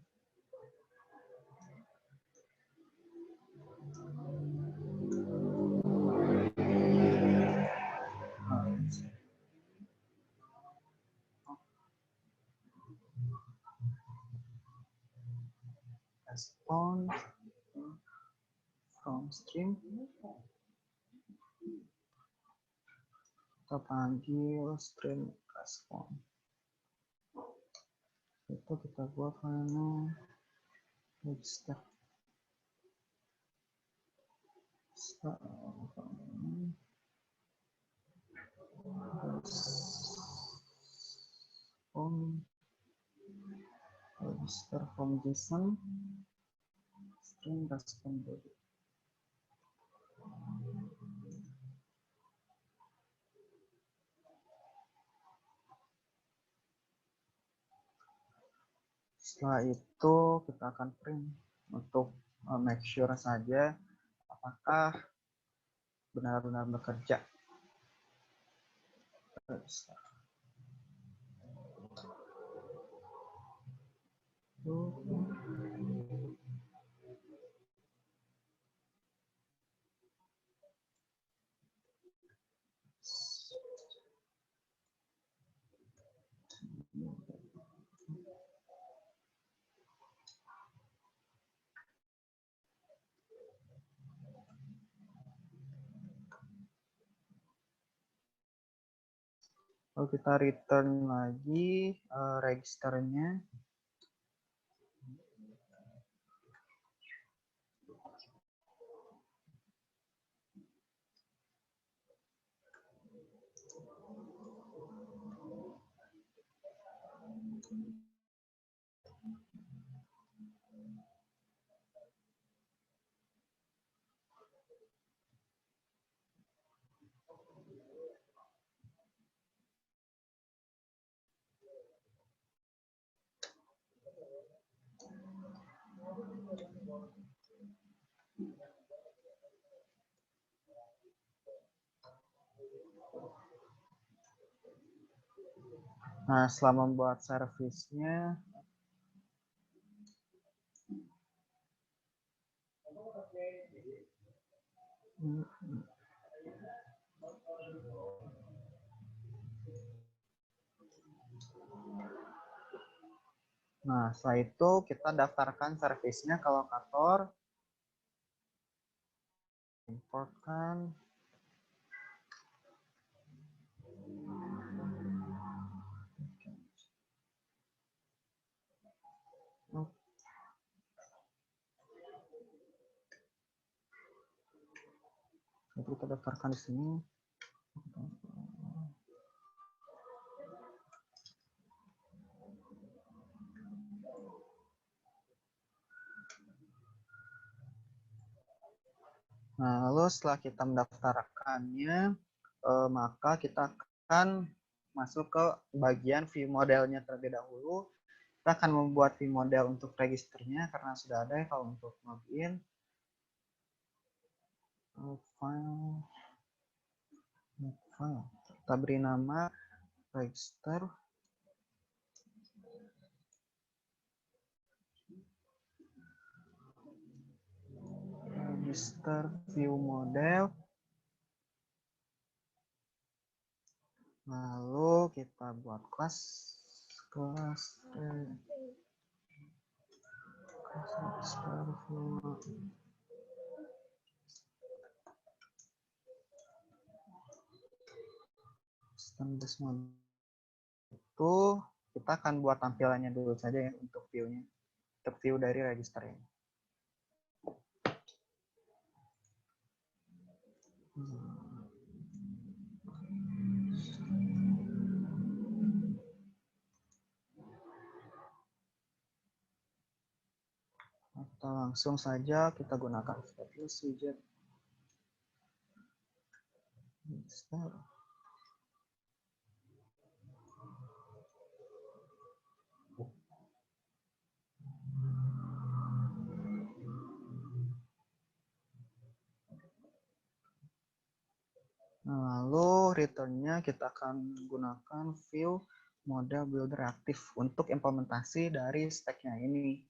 response from stream. Kita panggil stream response. Itu kita buat final register. Register from JSON string response body. Setelah itu kita akan print untuk make sure saja apakah benar-benar bekerja. Lalu kita return lagi registernya. Nah, setelah membuat service-nya, nah, setelah itu kita daftarkan service-nya ke lokator, importkan, itu kita daftarkan di sini. Nah, lalu setelah kita mendaftarkannya, maka kita akan masuk ke bagian view modelnya terlebih dahulu. Kita akan membuat view model untuk registernya karena sudah ada ya kalau untuk login. File. Kita beri nama register. Register view model. Lalu kita buat kelas register view model. Itu kita akan buat tampilannya dulu saja ya untuk view-nya, untuk view dari register ini. Atau langsung saja kita gunakan stateless widget. Nah, lalu return-nya kita akan gunakan view model builder aktif untuk implementasi dari stack-nya ini.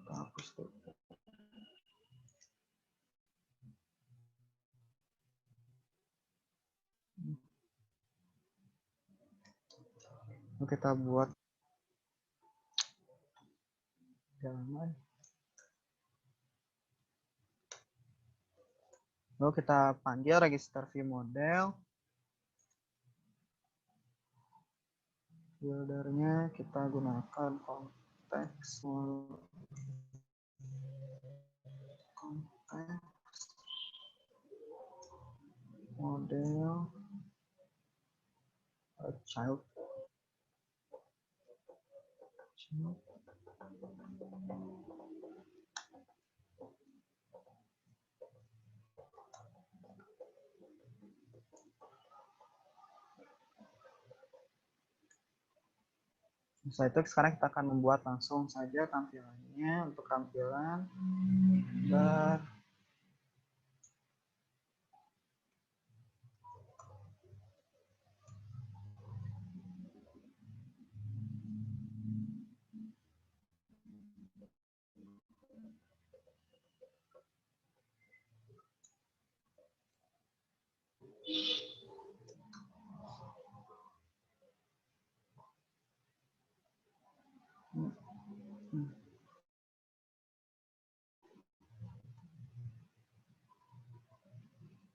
Kita hapus dulu. Lalu kita buat halaman. Lalu kita panggil register view model. Buildernya kita gunakan konteks model child. Setelah itu sekarang kita akan membuat langsung saja tampilannya. Untuk tampilan gambar,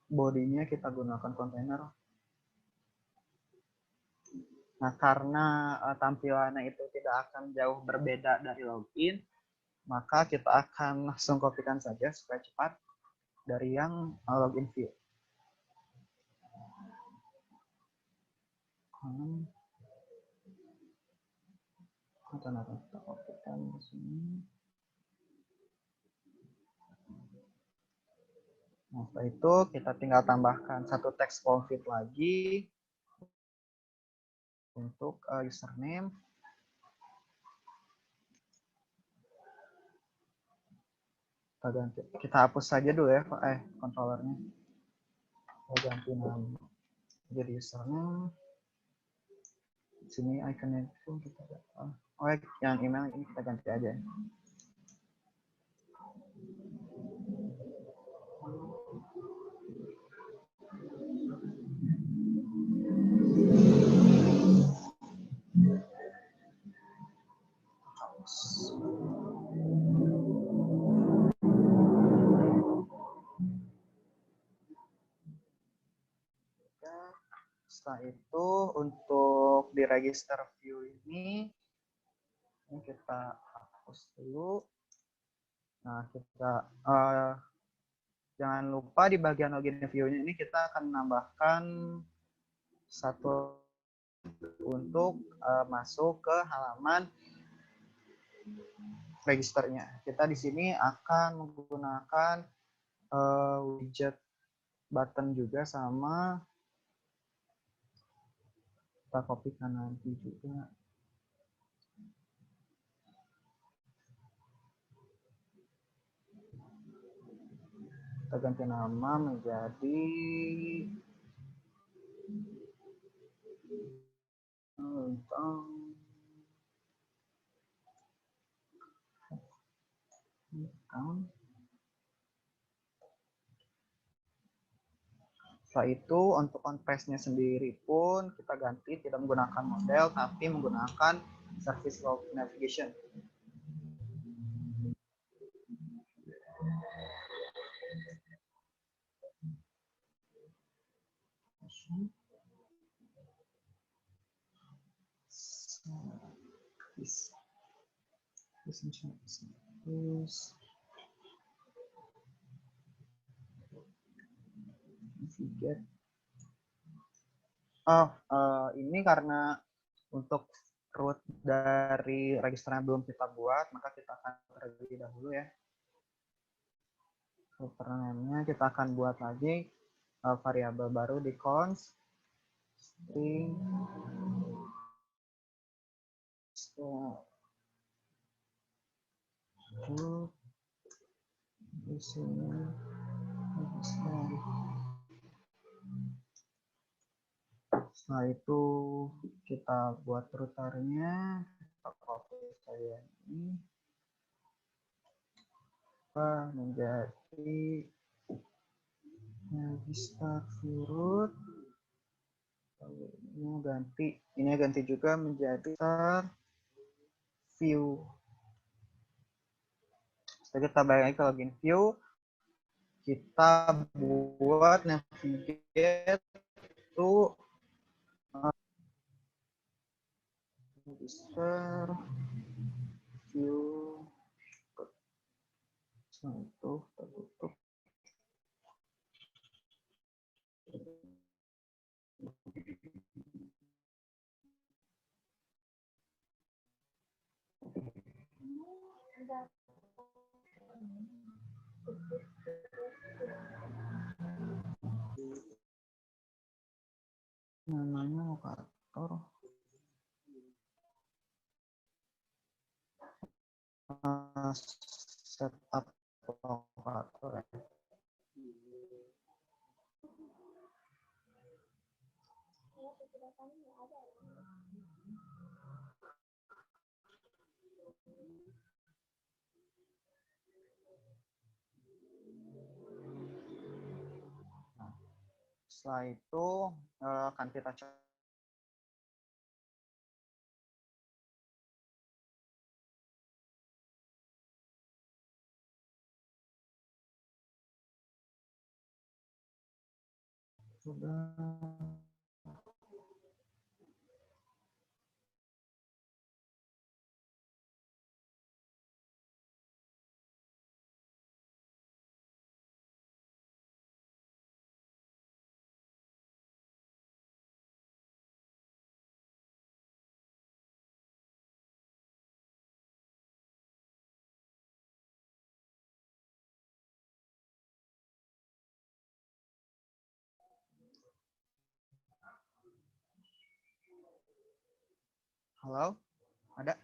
bodinya kita gunakan kontainer. Nah, karena tampilannya itu tidak akan jauh berbeda dari login, maka kita akan langsung kopikan saja supaya cepat dari yang login view. Kita kopikan di sini. Nah, setelah itu kita tinggal tambahkan satu teks config lagi untuk username. Kita hapus saja dulu ya controllernya. Kita ganti nama jadi username. Di sini iconnya itu kita yang email ini kita ganti aja. Setelah itu untuk di register view ini kita hapus dulu. Nah, kita jangan lupa di bagian login view-nya ini kita akan menambahkan satu untuk masuk ke halaman registernya. Kita di sini akan menggunakan widget button juga sama. Kita kopikan nanti juga. Kita ganti nama menjadi Setelah itu untuk on-page-nya sendiri pun kita ganti tidak menggunakan model tapi menggunakan service log navigation. Ini karena untuk root dari registernya belum kita buat, maka kita akan terlebih dahulu ya. Nya kita akan buat lagi variabel baru di const string di sini. Setelah itu kita buat routernya, kita copy saya ini menjadi register view root. Ini ganti juga menjadi view So, kita balik lagi ke login view. Kita buat navigate to register view. Nah, itu tertutup. Namanya lokator. Setup lokator ya. Setelah itu akan kita coba. Halo, ada?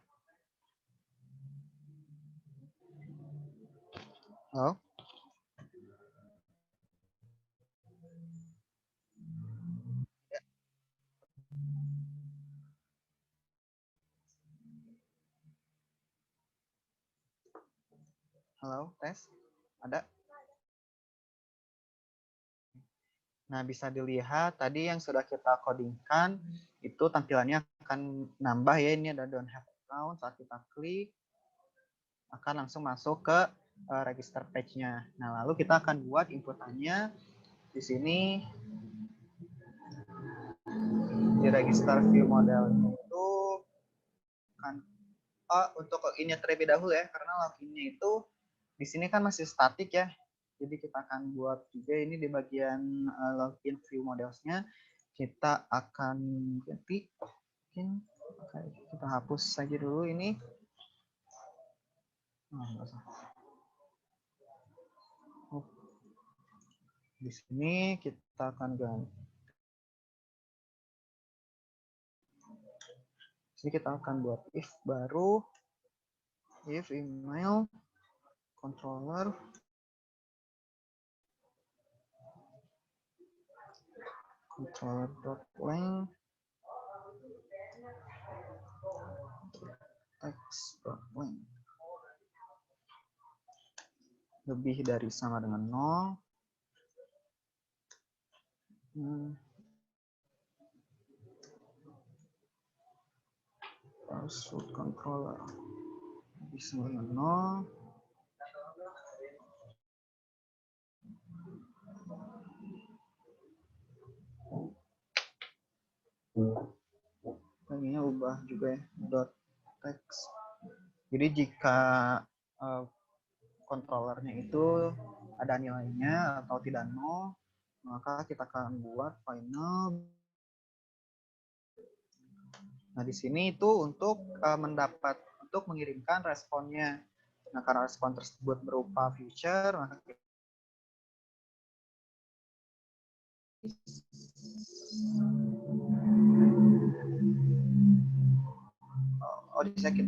Halo? Halo, tes? Ada? Nah, bisa dilihat tadi yang sudah kita codingkan itu tampilannya akan nambah ya. Ini ada don't have account. Saat kita klik akan langsung masuk ke register page-nya. Nah, lalu kita akan buat inputannya di sini di register view model itu kan untuk loginnya terlebih dahulu ya, karena loginnya itu di sini kan masih statik ya. Jadi kita akan buat juga ini di bagian login view modelsnya. Kita akan ganti mungkin kita hapus saja dulu ini. Di sini kita akan ganti. Di sini kita akan buat if baru, if email controller controller.length text.length lebih dari sama dengan 0. Password controller lebih sama dengan 0. Ini ubah juga ya dot text. Jadi jika controllernya itu ada nilainya atau tidak 0, maka kita akan buat final. Nah, di sini itu untuk untuk mengirimkan responnya. Nah, karena respon tersebut berupa future, maka disekit.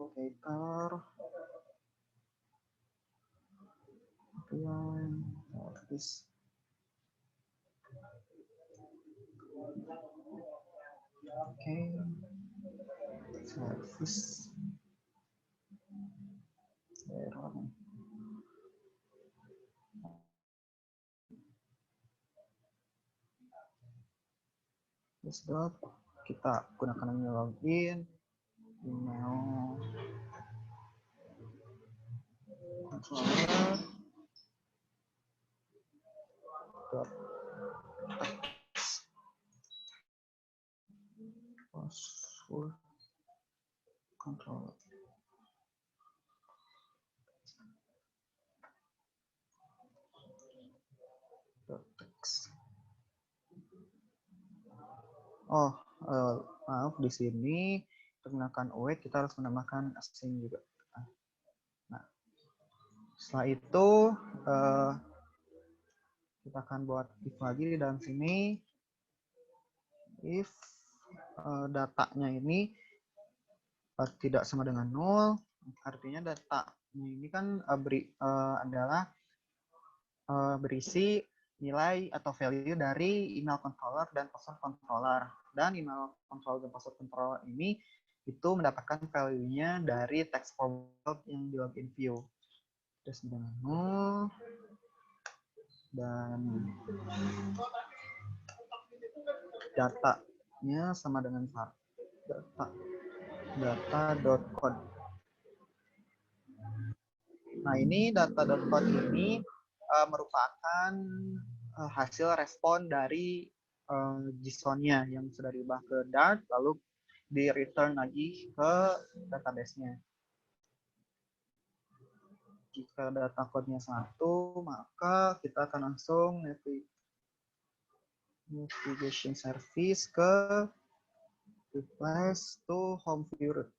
Locator this okay service error. Terus kita gunakan login, email controller password controller. Oh, maaf, di sini untuk menggunakan await kita harus menambahkan asing juga. Nah, setelah itu kita akan buat if lagi di dalam sini. If datanya ini tidak sama dengan 0, artinya datanya ini kan adalah berisi nilai atau value dari email controller dan password controller. Dan email controller dan password controller ini itu mendapatkan value-nya dari text format yang di login view. Terus dengan 0 dan datanya sama dengan data.code. Nah, ini data.code ini merupakan hasil respon dari JSON-nya yang sudah diubah ke Dart, lalu di return lagi ke database-nya. Jika data code-nya 1, maka kita akan langsung navigation service ke replace to home view root.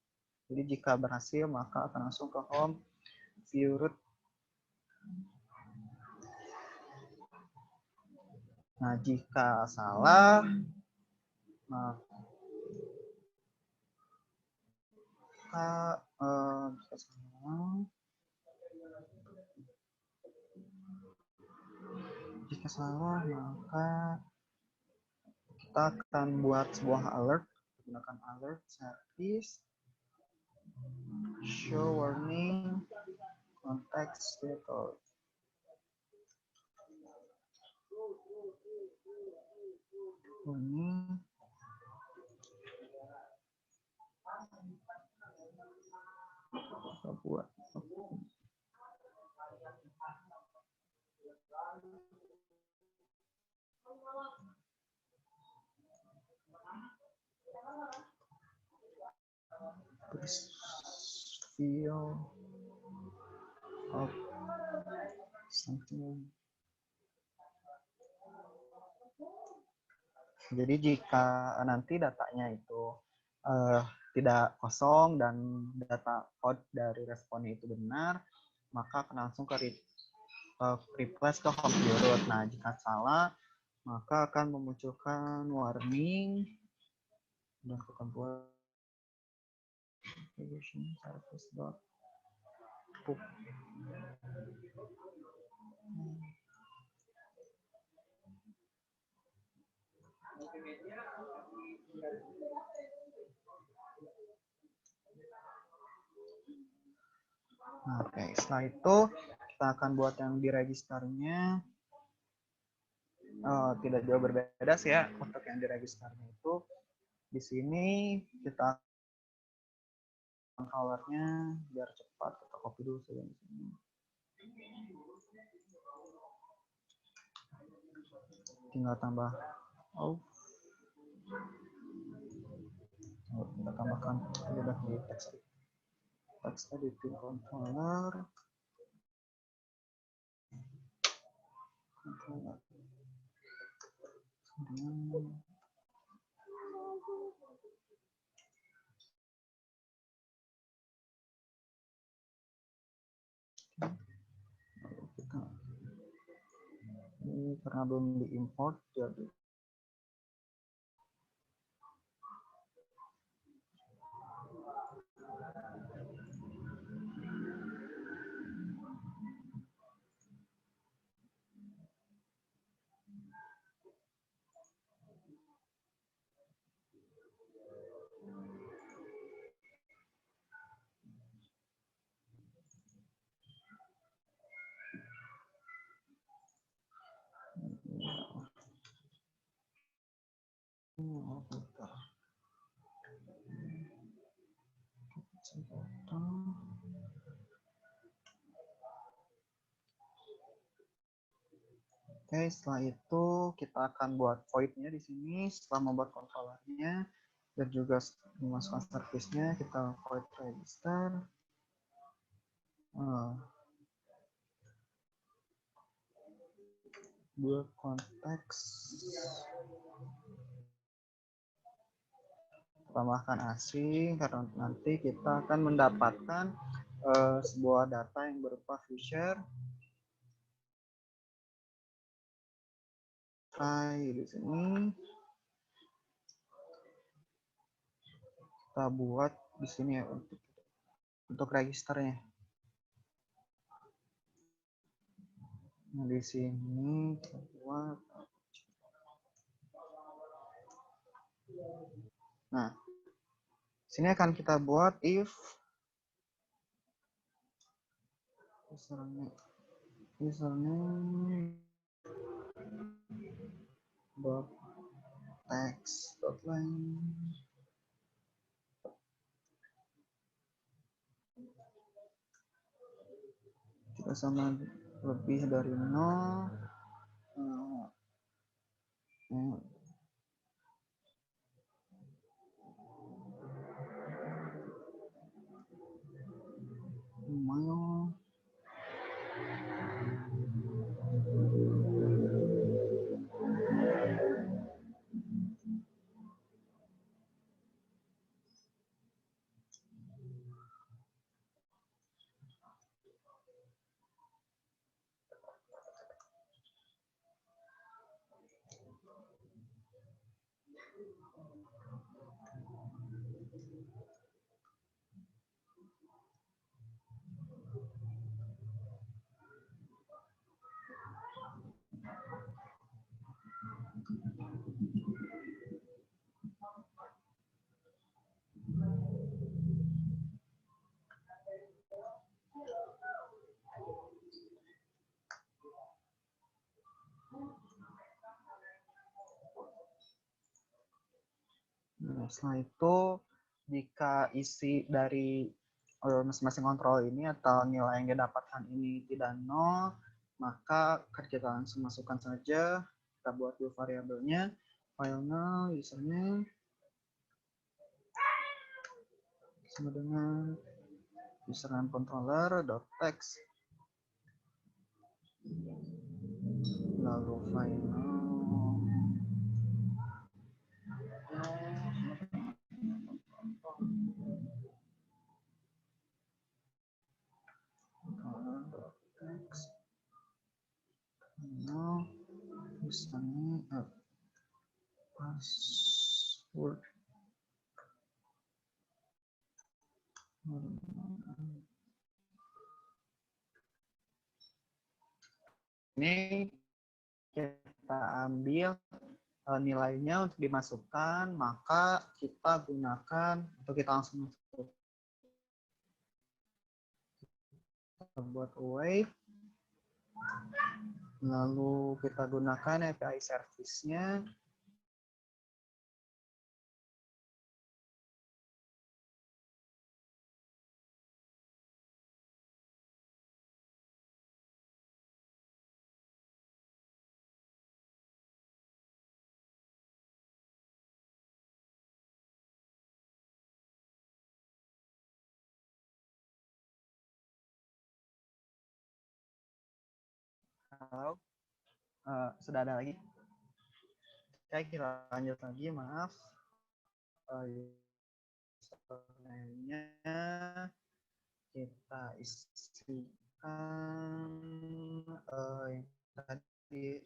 Jadi jika berhasil, maka akan langsung ke home view root. Nah, jika salah, jika salah, maka kita akan buat sebuah alert menggunakan alert service show warning context status. Ini kita buat feel of something. Jadi jika nanti datanya itu tidak kosong dan data code dari responnya itu benar, maka akan langsung ke replace ke home view root. Nah, jika salah, maka akan memunculkan warning dan kita buat navigation service dot pub. Oke, setelah itu kita akan buat yang di registernya. Tidak jauh berbeda sih ya untuk yang di registernya itu. Di sini kita colornya biar cepat, kita copy dulu saja di sini. Tinggal tambah kita tambahkan sudah di text editing controller. Ini karena belum diimport jadi Oke, setelah itu kita akan buat void-nya di sini. Setelah membuat controllernya dan juga memasukkan service-nya, kita void register. Build konteks. Tambahkan asing karena nanti kita akan mendapatkan sebuah data yang berupa future. Try di sini. Kita buat di sini ya untuk registernya. Nah, di sini kita buat. Nah, sini akan kita buat if username dot text dot line kita sama lebih dari 0. Lumayan. Nah, setelah itu jika isi dari masing-masing kontrol ini atau nilai yang didapatkan ini tidak 0, maka kita langsung masukkan saja. Kita buat dulu variabelnya, file null username sama dengan username controller dot text, lalu final text no username password ini kita ambil nilainya untuk dimasukkan, maka kita gunakan atau kita langsung masuk. Kita buat await, lalu kita gunakan API service-nya. Halo, sudah ada lagi? Oke, kita lanjut lagi, maaf. Username-nya kita isikan yang tadi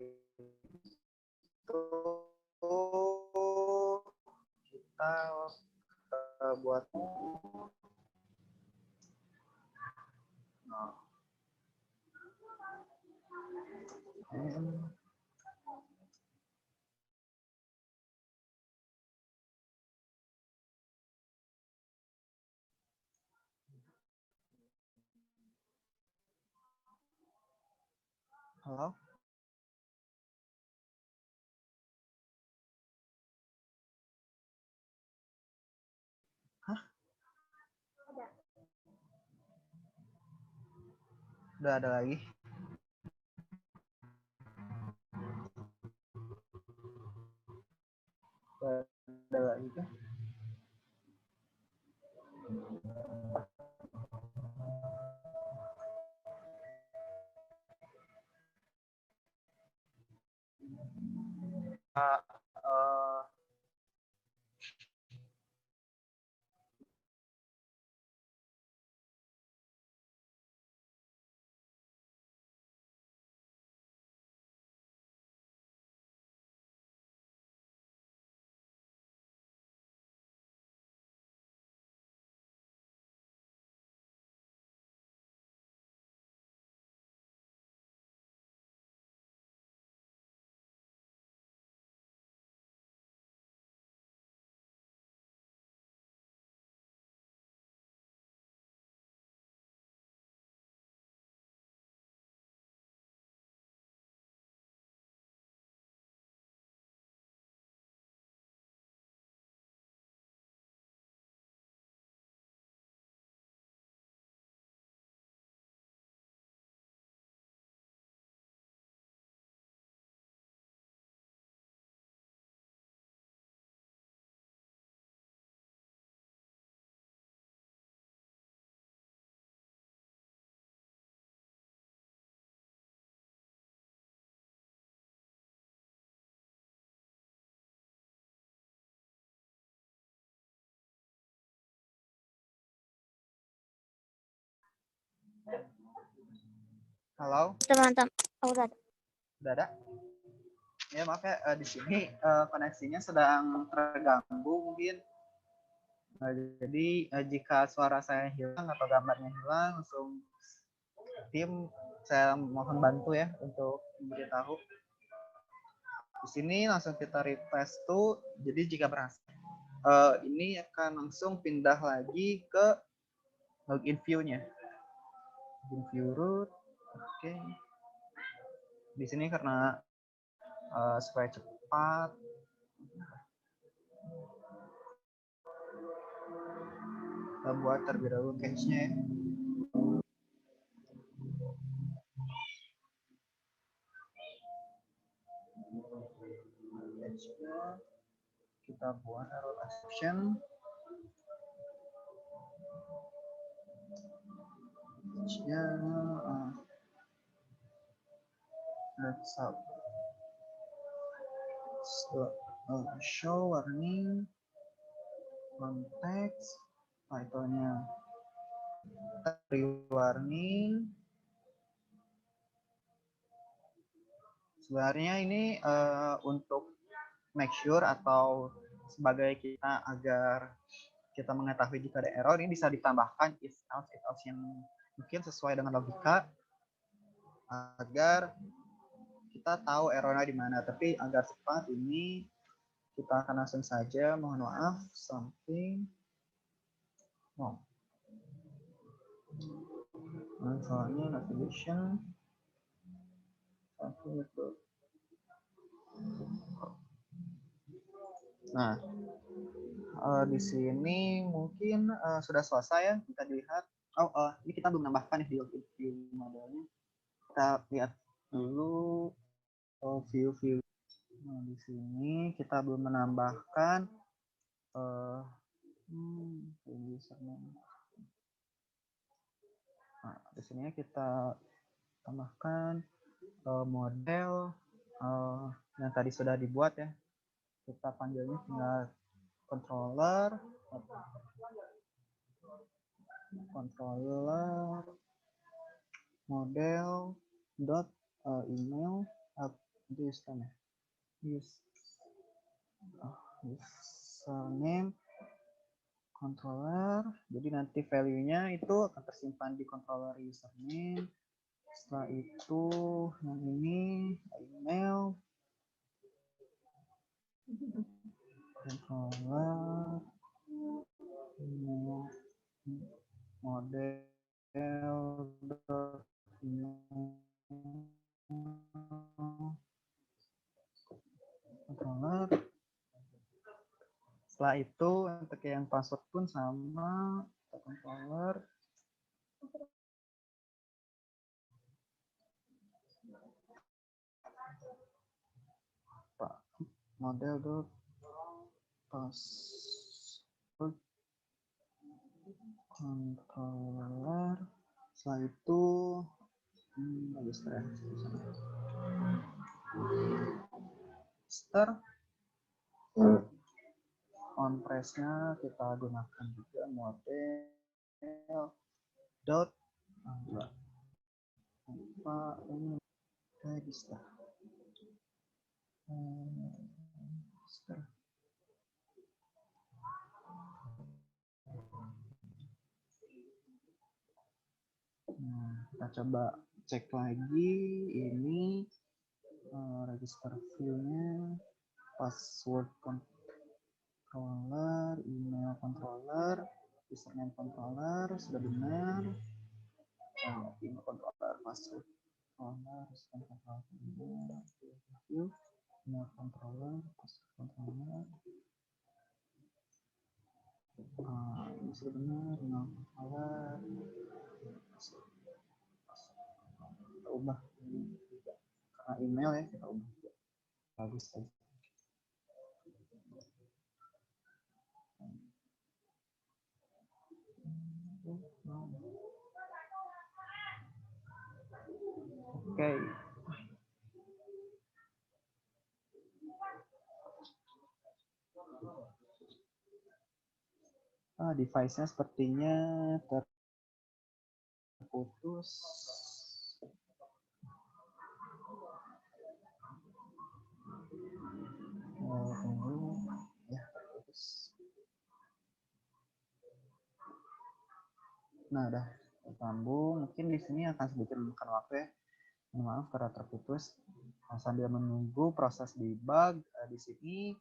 itu kita buat Halo? Hah? Udah ada lagi? Udah ada lagi kah? Eh, Halo? Teman-teman, udah. Udah ada? Ya maaf ya, di sini koneksinya sedang terganggu mungkin. Jadi jika suara saya hilang atau gambarnya hilang, langsung tim saya mohon bantu ya untuk memberitahu. Di sini langsung kita refresh tuh. Jadi jika berhasil, ini akan langsung pindah lagi ke login view-nya. Login view root, oke. Di sini karena supaya cepat, kita buat terlebih dahulu cache-nya. Kita buat error assumption. Ya, let's up. So, show warning context title-nya warning. Sebenarnya ini untuk make sure atau sebagai kita agar kita mengetahui jika ada error, ini bisa ditambahkan if else yang mungkin sesuai dengan logika agar kita tahu errornya di mana. Tapi agar cepat ini kita akan langsung saja, mohon maaf, something wrong. Soalnya navigation something itu. Nah, di sini mungkin sudah selesai ya, kita dilihat. Ini kita belum menambahkan di login view modelnya. Kita lihat dulu view. Nah, di sini kita belum menambahkan username. Nah, di sini kita tambahkan model yang tadi sudah dibuat ya. Kita panggilnya tinggal controller model dot email username controller. Jadi nanti value-nya itu akan tersimpan di controller username. Setelah itu yang ini email controller email model controller. Setelah itu untuk yang password pun sama, controller. Model dot password controller. Setelah itu register on press-nya kita gunakan juga model dot register. Nah, kita coba cek lagi ini register view-nya, password controller, email controller, username controller sudah benar. Email controller, password controller, username controller, view, email controller, password controller. Ini sudah benar, email controller. Kita ubah karena email ya, kita ubah bagus saja. Oke. Device-nya sepertinya terputus. Tunggu ya, terputus. Nah, udah tersambung. Mungkin di sini akan sedikit memakan waktu ya. Maaf karena terputus. Sambil menunggu proses debug di sini,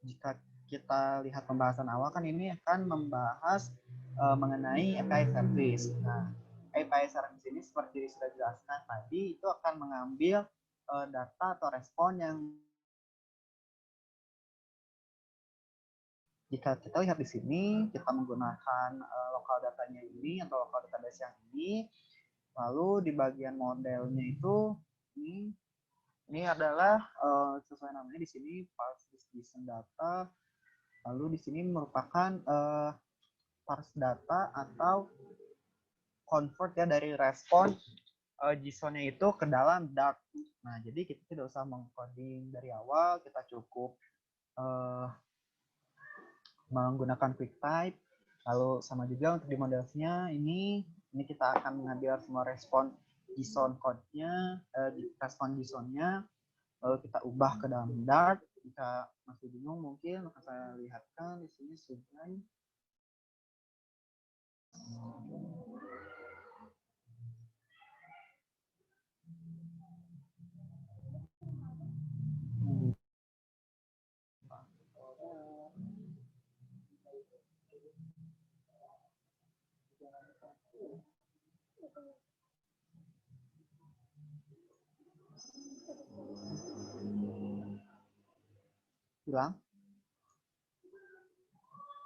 jika kita lihat pembahasan awal kan ini akan membahas mengenai API service. Nah, API service ini seperti sudah dijelaskan tadi, itu akan mengambil data atau respon yang jika kita lihat di sini, kita menggunakan lokal datanya ini atau lokal database yang ini, lalu di bagian modelnya itu ini adalah sesuai namanya di sini parse distribution data. Lalu di sini merupakan parse data atau convert ya dari respon JSON-nya itu ke dalam Dart. Nah, jadi kita tidak usah mengcoding dari awal, kita cukup menggunakan QuickType. Lalu sama juga untuk di modelsnya ini kita akan mengambil semua respon JSON code-nya, respon JSON-nya, lalu kita ubah ke dalam Dart. Jika masih bingung mungkin akan saya lihatkan di sini sudah. Hilang?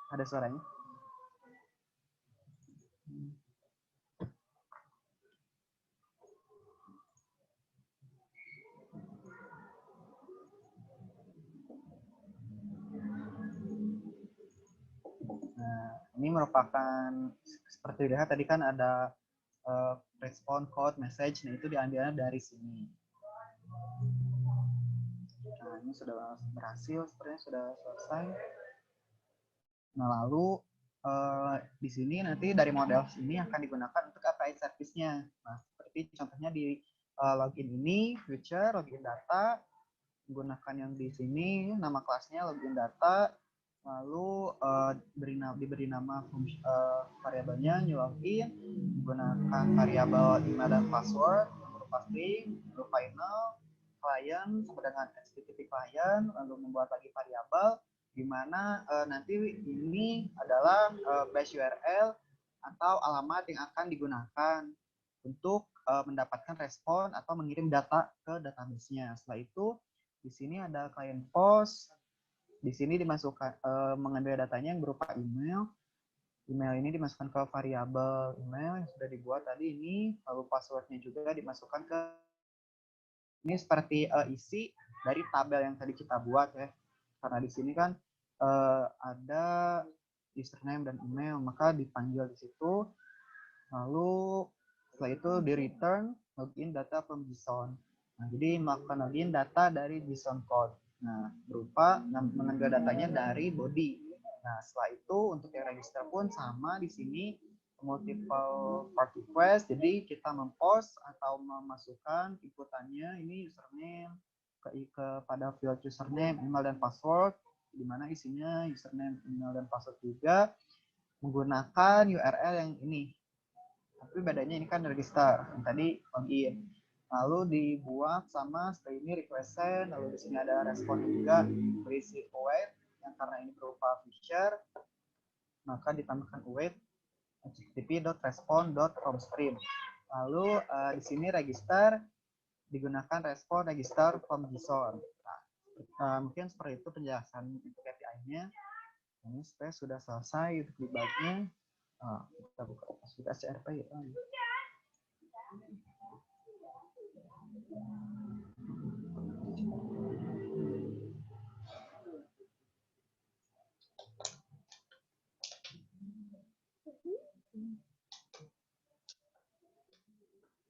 Ada suaranya? Nah, ini merupakan seperti dilihat tadi kan ada respon code message, nah itu diambilnya dari sini. Nah, ini sudah berhasil, sepertinya sudah selesai. Nah, lalu di sini nanti dari model ini akan digunakan untuk API service-nya. Nah, seperti contohnya di login ini, future, login data, menggunakan yang di sini, nama kelasnya login data, lalu diberi nama variabelnya new login, menggunakan variabel email dan password, berupa string, lalu final, client sama dengan HTTP client, lalu membuat lagi variabel di mana nanti ini adalah base URL atau alamat yang akan digunakan untuk mendapatkan respon atau mengirim data ke database-nya. Setelah itu Di sini ada client post. Di sini dimasukkan mengambil datanya yang berupa email. Email ini dimasukkan ke variabel email yang sudah dibuat tadi ini, lalu passwordnya juga dimasukkan ke ini seperti isi dari tabel yang tadi kita buat ya. Karena di sini kan ada username dan email, maka dipanggil di situ. Lalu setelah itu di return login data from JSON. Nah, jadi melakukan login data dari JSON code. Nah, berupa mengambil datanya dari body. Nah, setelah itu untuk yang register pun sama di sini multiple part request. Jadi kita mempost atau memasukkan inputannya ini username kepada field username, email dan password, di mana isinya username, email dan password juga menggunakan URL yang ini. Tapi bedanya ini kan register, yang tadi login. Lalu dibuat sama setelah ini request send, lalu di sini ada respon juga berisi await yang karena ini berupa feature, maka ditambahkan await http.respond.fromStream. Lalu di sini register digunakan respon register from JSON. Nah, mungkin seperti itu penjelasan untuk API-nya. Ini supaya sudah selesai untuk debugnya. Kita buka sudah CRP ya.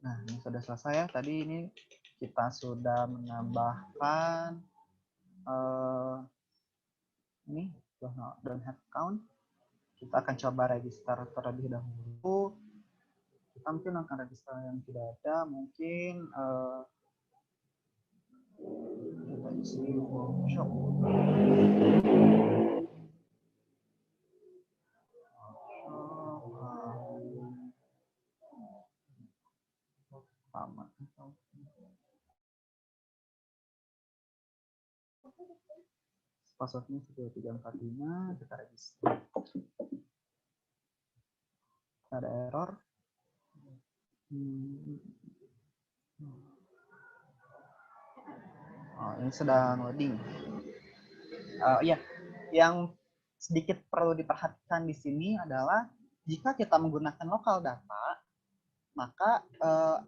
Nah, ini sudah selesai ya. Tadi ini kita sudah menambahkan ini don't have count. Kita akan coba register terlebih dahulu. Kita mungkin akan register yang tidak ada, mungkin kita isi workshop. Sama. Passwordnya 1345, kita register. Ada error. Oh, ini sedang loading. Iya, yang sedikit perlu diperhatikan di sini adalah jika kita menggunakan lokal data, maka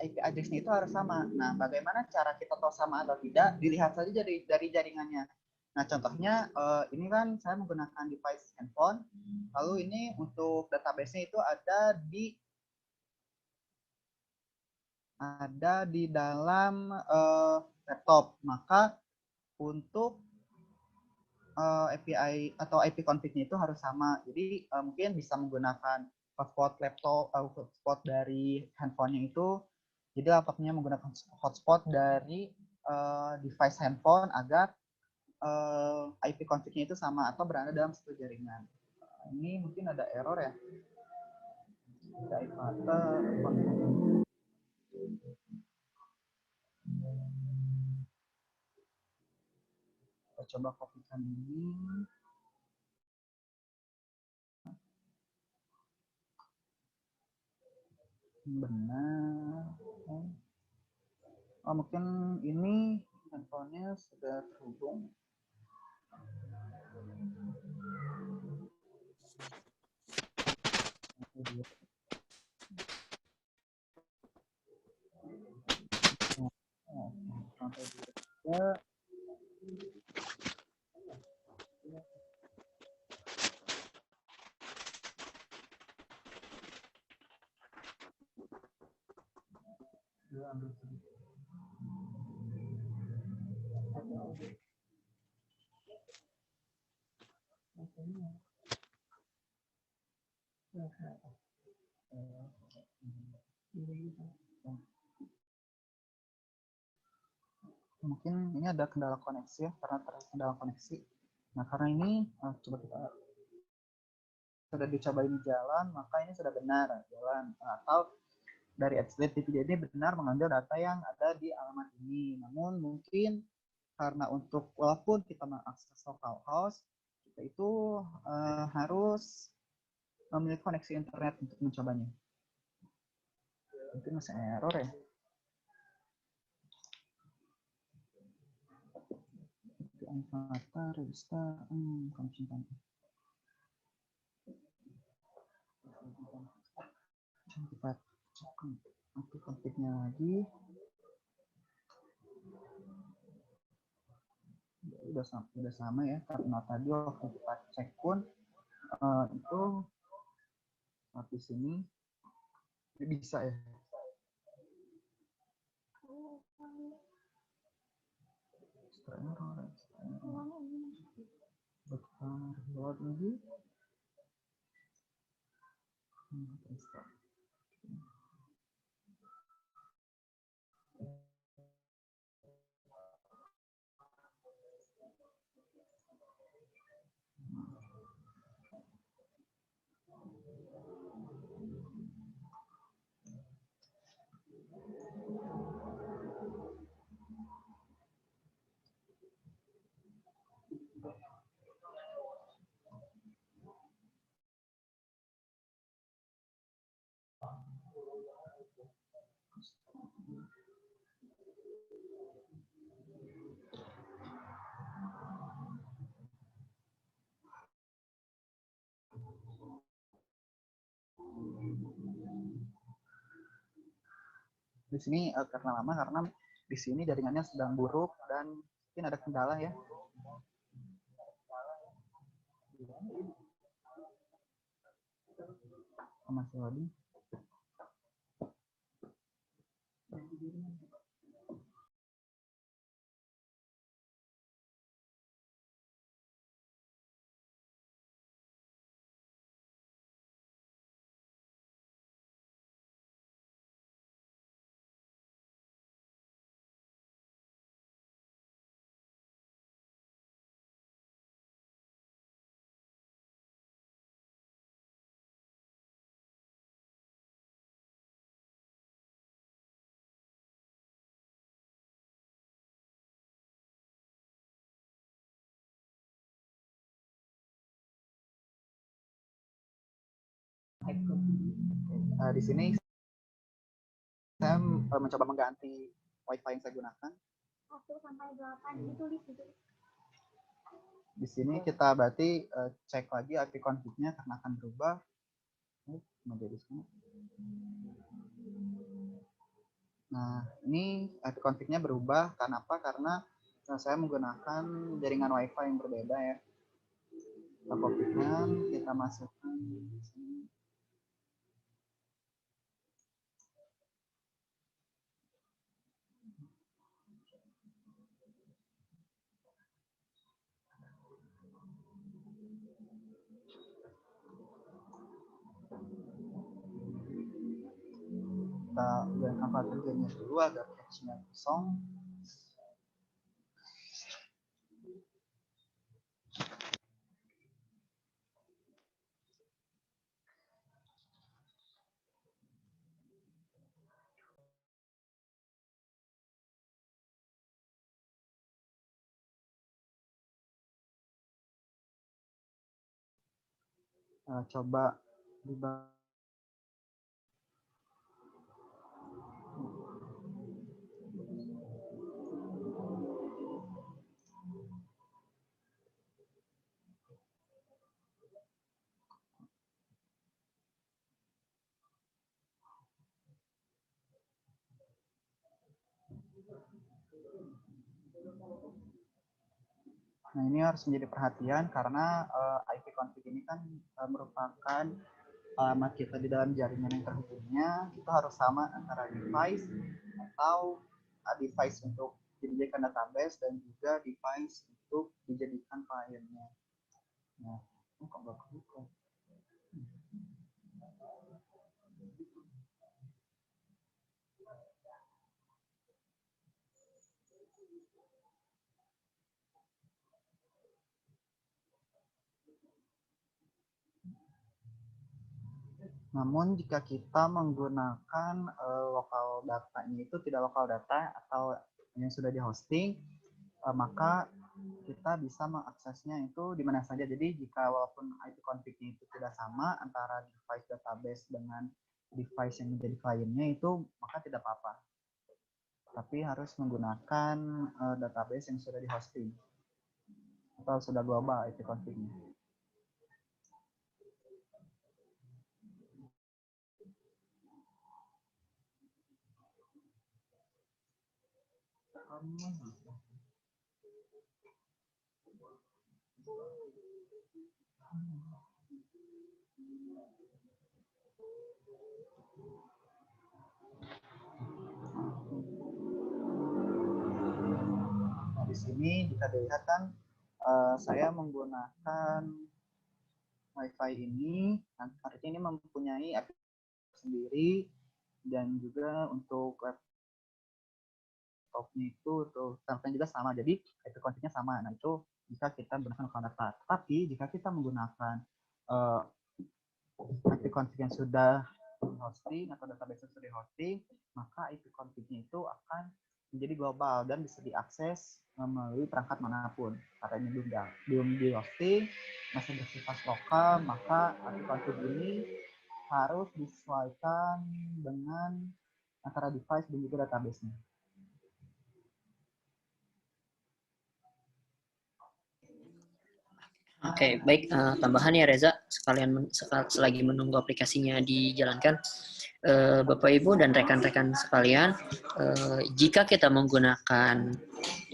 IP address-nya itu harus sama. Nah, bagaimana cara kita tahu sama atau tidak? Dilihat saja dari jaringannya. Nah, contohnya ini kan saya menggunakan device handphone, lalu ini untuk database-nya itu ada di dalam laptop. Maka untuk API atau IP config-nya itu harus sama. Jadi mungkin bisa menggunakan hotspot laptop atau hotspot dari handphonenya itu. Jadi laptopnya menggunakan hotspot dari device handphone agar IP config-nya itu sama atau berada dalam satu jaringan. Ini mungkin ada error ya. Dari kata kita coba kopikan ini. Benar. Oh, mungkin ini handphonenya sudah terhubung. Mungkin ini ada kendala koneksi ya, karena kendala koneksi. Nah, karena ini coba kita sudah dicoba ini jalan, maka ini sudah benar jalan. Atau dari HTTP ini benar mengambil data yang ada di alamat ini. Namun mungkin karena untuk walaupun kita mengakses localhost, kita itu harus memiliki koneksi internet untuk mencobanya. Mungkin masih error ya. Avatar, register, kami simpan. Kita cek IP config-nya lagi. Udah sama ya, karena tadi waktu kita cek pun itu di sini ini bisa ya. Load lagi. Di sini karena lama karena di sini jaringannya sedang buruk dan mungkin ada kendala ya. Masih loading. Di sini saya mencoba mengganti WiFi yang saya gunakan. 1 sampai 8 ditulis gitu. Di sini kita berarti cek lagi IP config-nya karena akan berubah. Menjadi sini. Nah, ini IP config-nya berubah. Kenapa? Karena saya menggunakan jaringan WiFi yang berbeda ya. Kita copy-kan, kita masukkan di sini. Kita gunakan filternya dulu agar cache-nya kosong. Coba dibantu. Nah, ini harus menjadi perhatian karena IP config ini kan merupakan alamat kita di dalam jaringan yang terhubungnya. Itu harus sama antara device atau device untuk dijadikan database dan juga device untuk dijadikan filenya. Nah, kok nggak kebuka? Namun jika kita menggunakan lokal datanya itu tidak lokal data atau yang sudah di hosting, maka kita bisa mengaksesnya itu di mana saja. Jadi jika walaupun IP config-nya itu tidak sama antara device database dengan device yang menjadi kliennya itu, maka tidak apa-apa. Tapi harus menggunakan database yang sudah di hosting. atau sudah global IP config-nya. Nah, di sini bisa dilihat kan saya menggunakan WiFi ini, artinya ini mempunyai aplikasi sendiri dan juga untuk laptopnya itu tuh juga sama, jadi IP config-nya sama. Nah, itu jika kita menggunakan lokal data. Tapi jika kita menggunakan IP config yang sudah hosting atau database yang sudah hosting, maka IP config-nya itu akan menjadi global dan bisa diakses melalui perangkat manapun. Karena ini belum di hosting, masih bersifat lokal, maka IP config ini harus disesuaikan dengan antara device dan juga database-nya. Oke, baik. Tambahan ya Reza, selagi menunggu aplikasinya dijalankan, Bapak Ibu dan rekan-rekan sekalian, jika kita menggunakan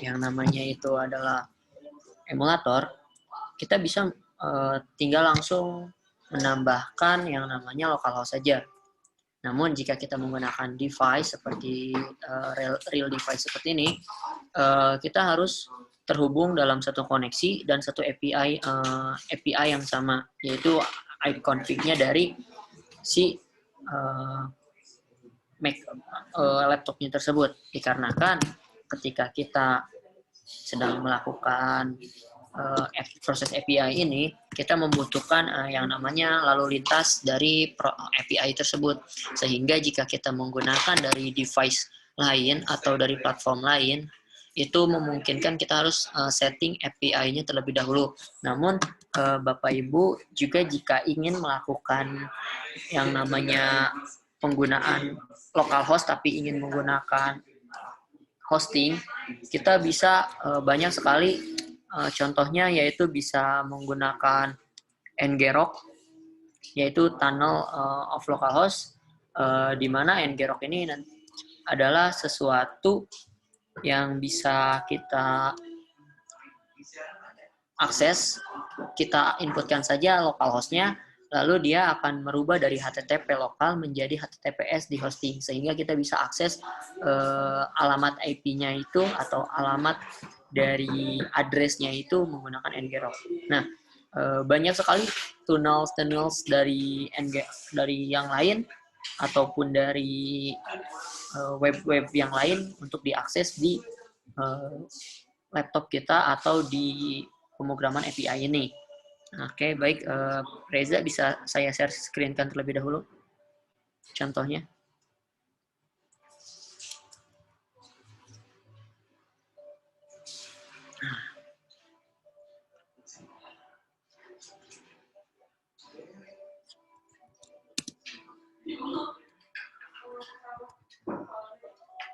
yang namanya itu adalah emulator, kita bisa tinggal langsung menambahkan yang namanya localhost saja. Namun jika kita menggunakan device seperti real device seperti ini, kita harus terhubung dalam satu koneksi dan satu API yang sama, yaitu IP config-nya dari si laptopnya tersebut. Dikarenakan ketika kita sedang melakukan proses API ini, kita membutuhkan yang namanya lalu lintas dari API tersebut. Sehingga jika kita menggunakan dari device lain atau dari platform lain, itu memungkinkan kita harus setting API-nya terlebih dahulu. Namun Bapak Ibu juga jika ingin melakukan yang namanya penggunaan localhost tapi ingin menggunakan hosting, kita bisa banyak sekali contohnya, yaitu bisa menggunakan ngrok, yaitu tunnel of localhost, di mana ngrok ini adalah sesuatu yang bisa kita akses. Kita inputkan saja localhost-nya, lalu dia akan merubah dari HTTP lokal menjadi HTTPS di hosting, sehingga kita bisa akses alamat IP-nya itu atau alamat dari address-nya itu menggunakan ngrok. Nah, banyak sekali tunnels dari yang lain ataupun dari web yang lain untuk diakses di laptop kita atau di pemrograman API ini. Oke, baik. Reza, bisa saya share screen kan terlebih dahulu contohnya.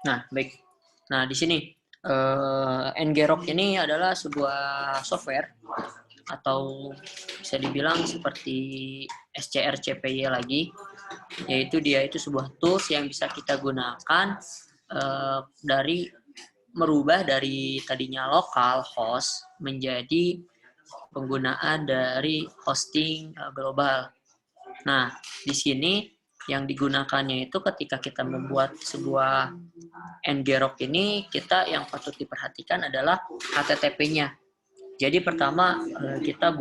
Nah, baik. Nah, di sini ngrok ini adalah sebuah software atau bisa dibilang seperti SCRCPY lagi, yaitu dia itu sebuah tools yang bisa kita gunakan dari merubah dari tadinya lokal host menjadi penggunaan dari hosting global. Nah, di sini yang digunakannya itu ketika kita membuat sebuah ngrok ini, kita yang patut diperhatikan adalah HTTP-nya. Jadi pertama kita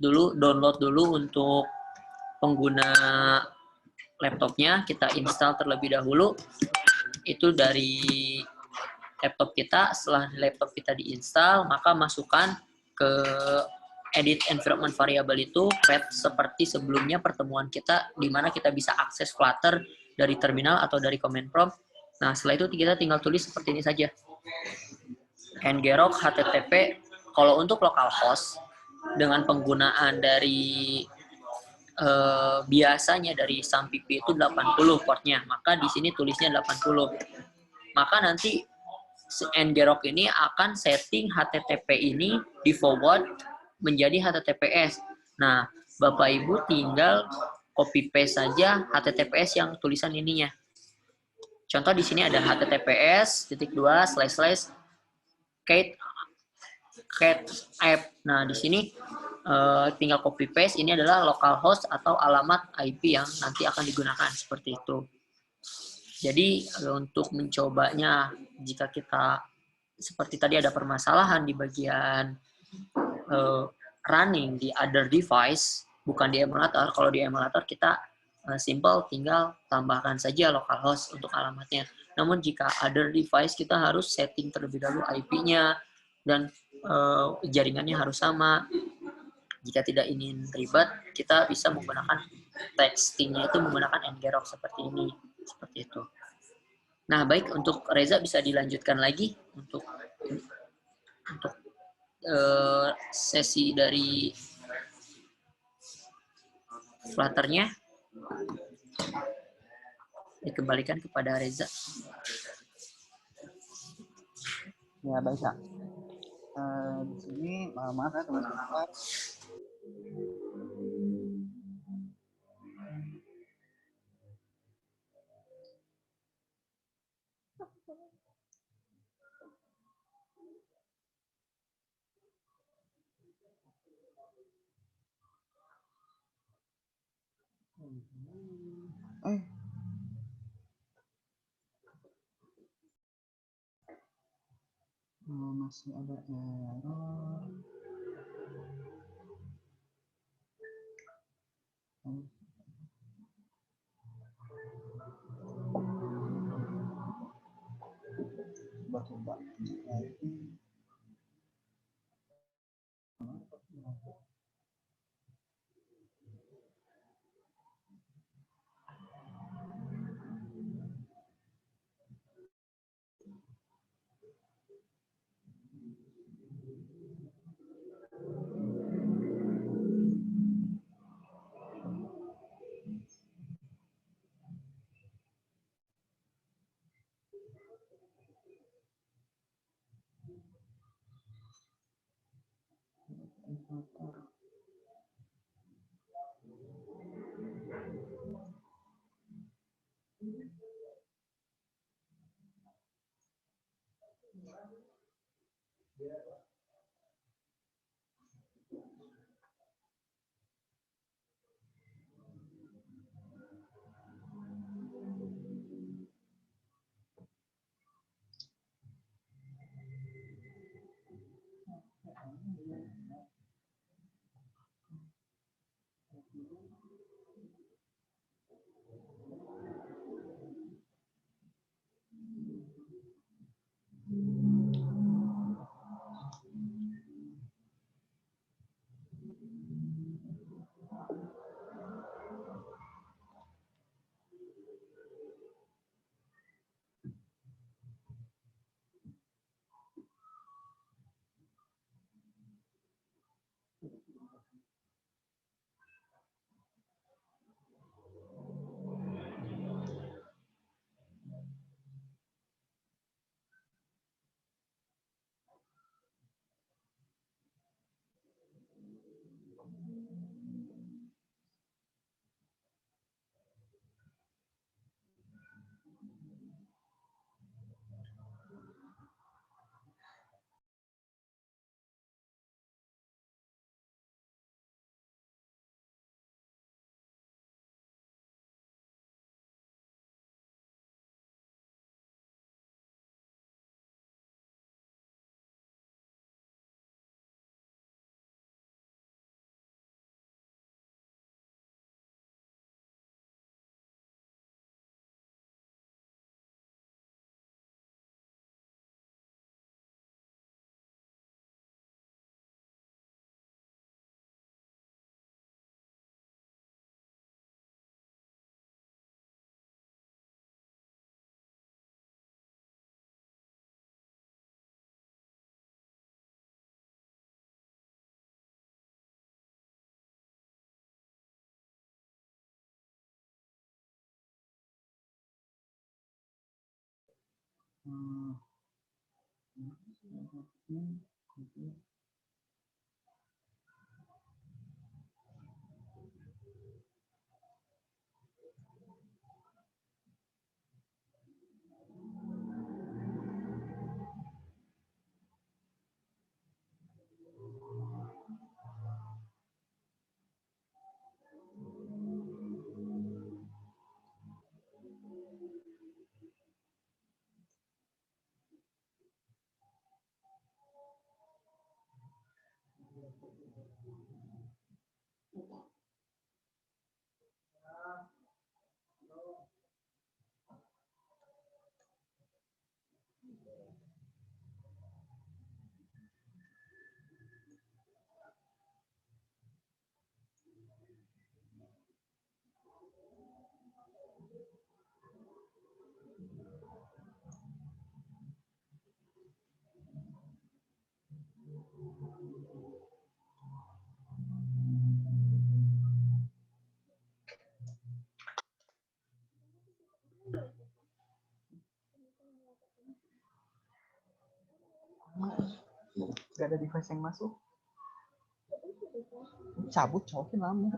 download dulu untuk pengguna laptopnya, kita install terlebih dahulu itu dari laptop kita. Setelah laptop kita diinstal, maka masukkan ke edit environment variable itu path seperti sebelumnya pertemuan kita, di mana kita bisa akses Flutter dari terminal atau dari command prompt. Nah, setelah itu kita tinggal tulis seperti ini saja. ngrok http. Kalau untuk localhost dengan penggunaan dari biasanya dari SAMPP itu 80 portnya, maka di sini tulisnya 80. Maka nanti ngrok ini akan setting HTTP ini di forward menjadi HTTPS. Nah, Bapak Ibu tinggal copy paste saja HTTPS yang tulisan ininya. Contoh di sini ada https://cat app. Nah, di sini tinggal copy paste, ini adalah localhost atau alamat IP yang nanti akan digunakan seperti itu. Jadi untuk mencobanya, jika kita seperti tadi ada permasalahan di bagian running di other device, bukan di emulator. Kalau di emulator kita simple tinggal tambahkan saja localhost untuk alamatnya. Namun jika other device kita harus setting terlebih dahulu IP-nya dan jaringannya harus sama. Jika tidak ingin ribet, kita bisa menggunakan textingnya itu menggunakan ngrok seperti ini, seperti itu. Nah, baik, untuk Reza bisa dilanjutkan lagi untuk sesi dari Flutter-nya. Dikembalikan kepada Reza. Ya, baik, Kak. Di sini maaf ya teman-teman. Masih ada error. Coba lagi. Gak ada device yang masuk. Cabut cokin lama.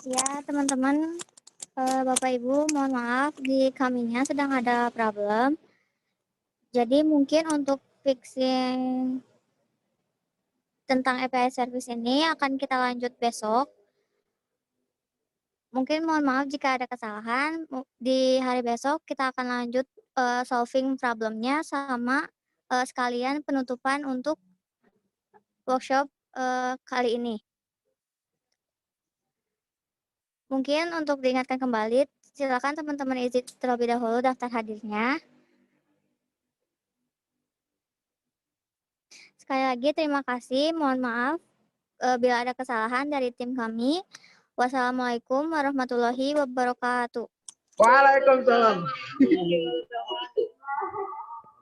Ya, teman-teman, Bapak Ibu, mohon maaf di kaminya sedang ada problem. Jadi mungkin untuk fixing tentang API service ini akan kita lanjut besok. Mungkin mohon maaf jika ada kesalahan. Di hari besok kita akan lanjut solving problemnya sama sekalian penutupan untuk workshop kali ini. Mungkin untuk diingatkan kembali, silakan teman-teman isi terlebih dahulu daftar hadirnya. Sekali lagi terima kasih, mohon maaf bila ada kesalahan dari tim kami. Wassalamualaikum warahmatullahi wabarakatuh. Waalaikumsalam.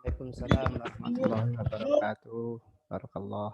Waalaikumsalam warahmatullahi wabarakatuh. Barakallah.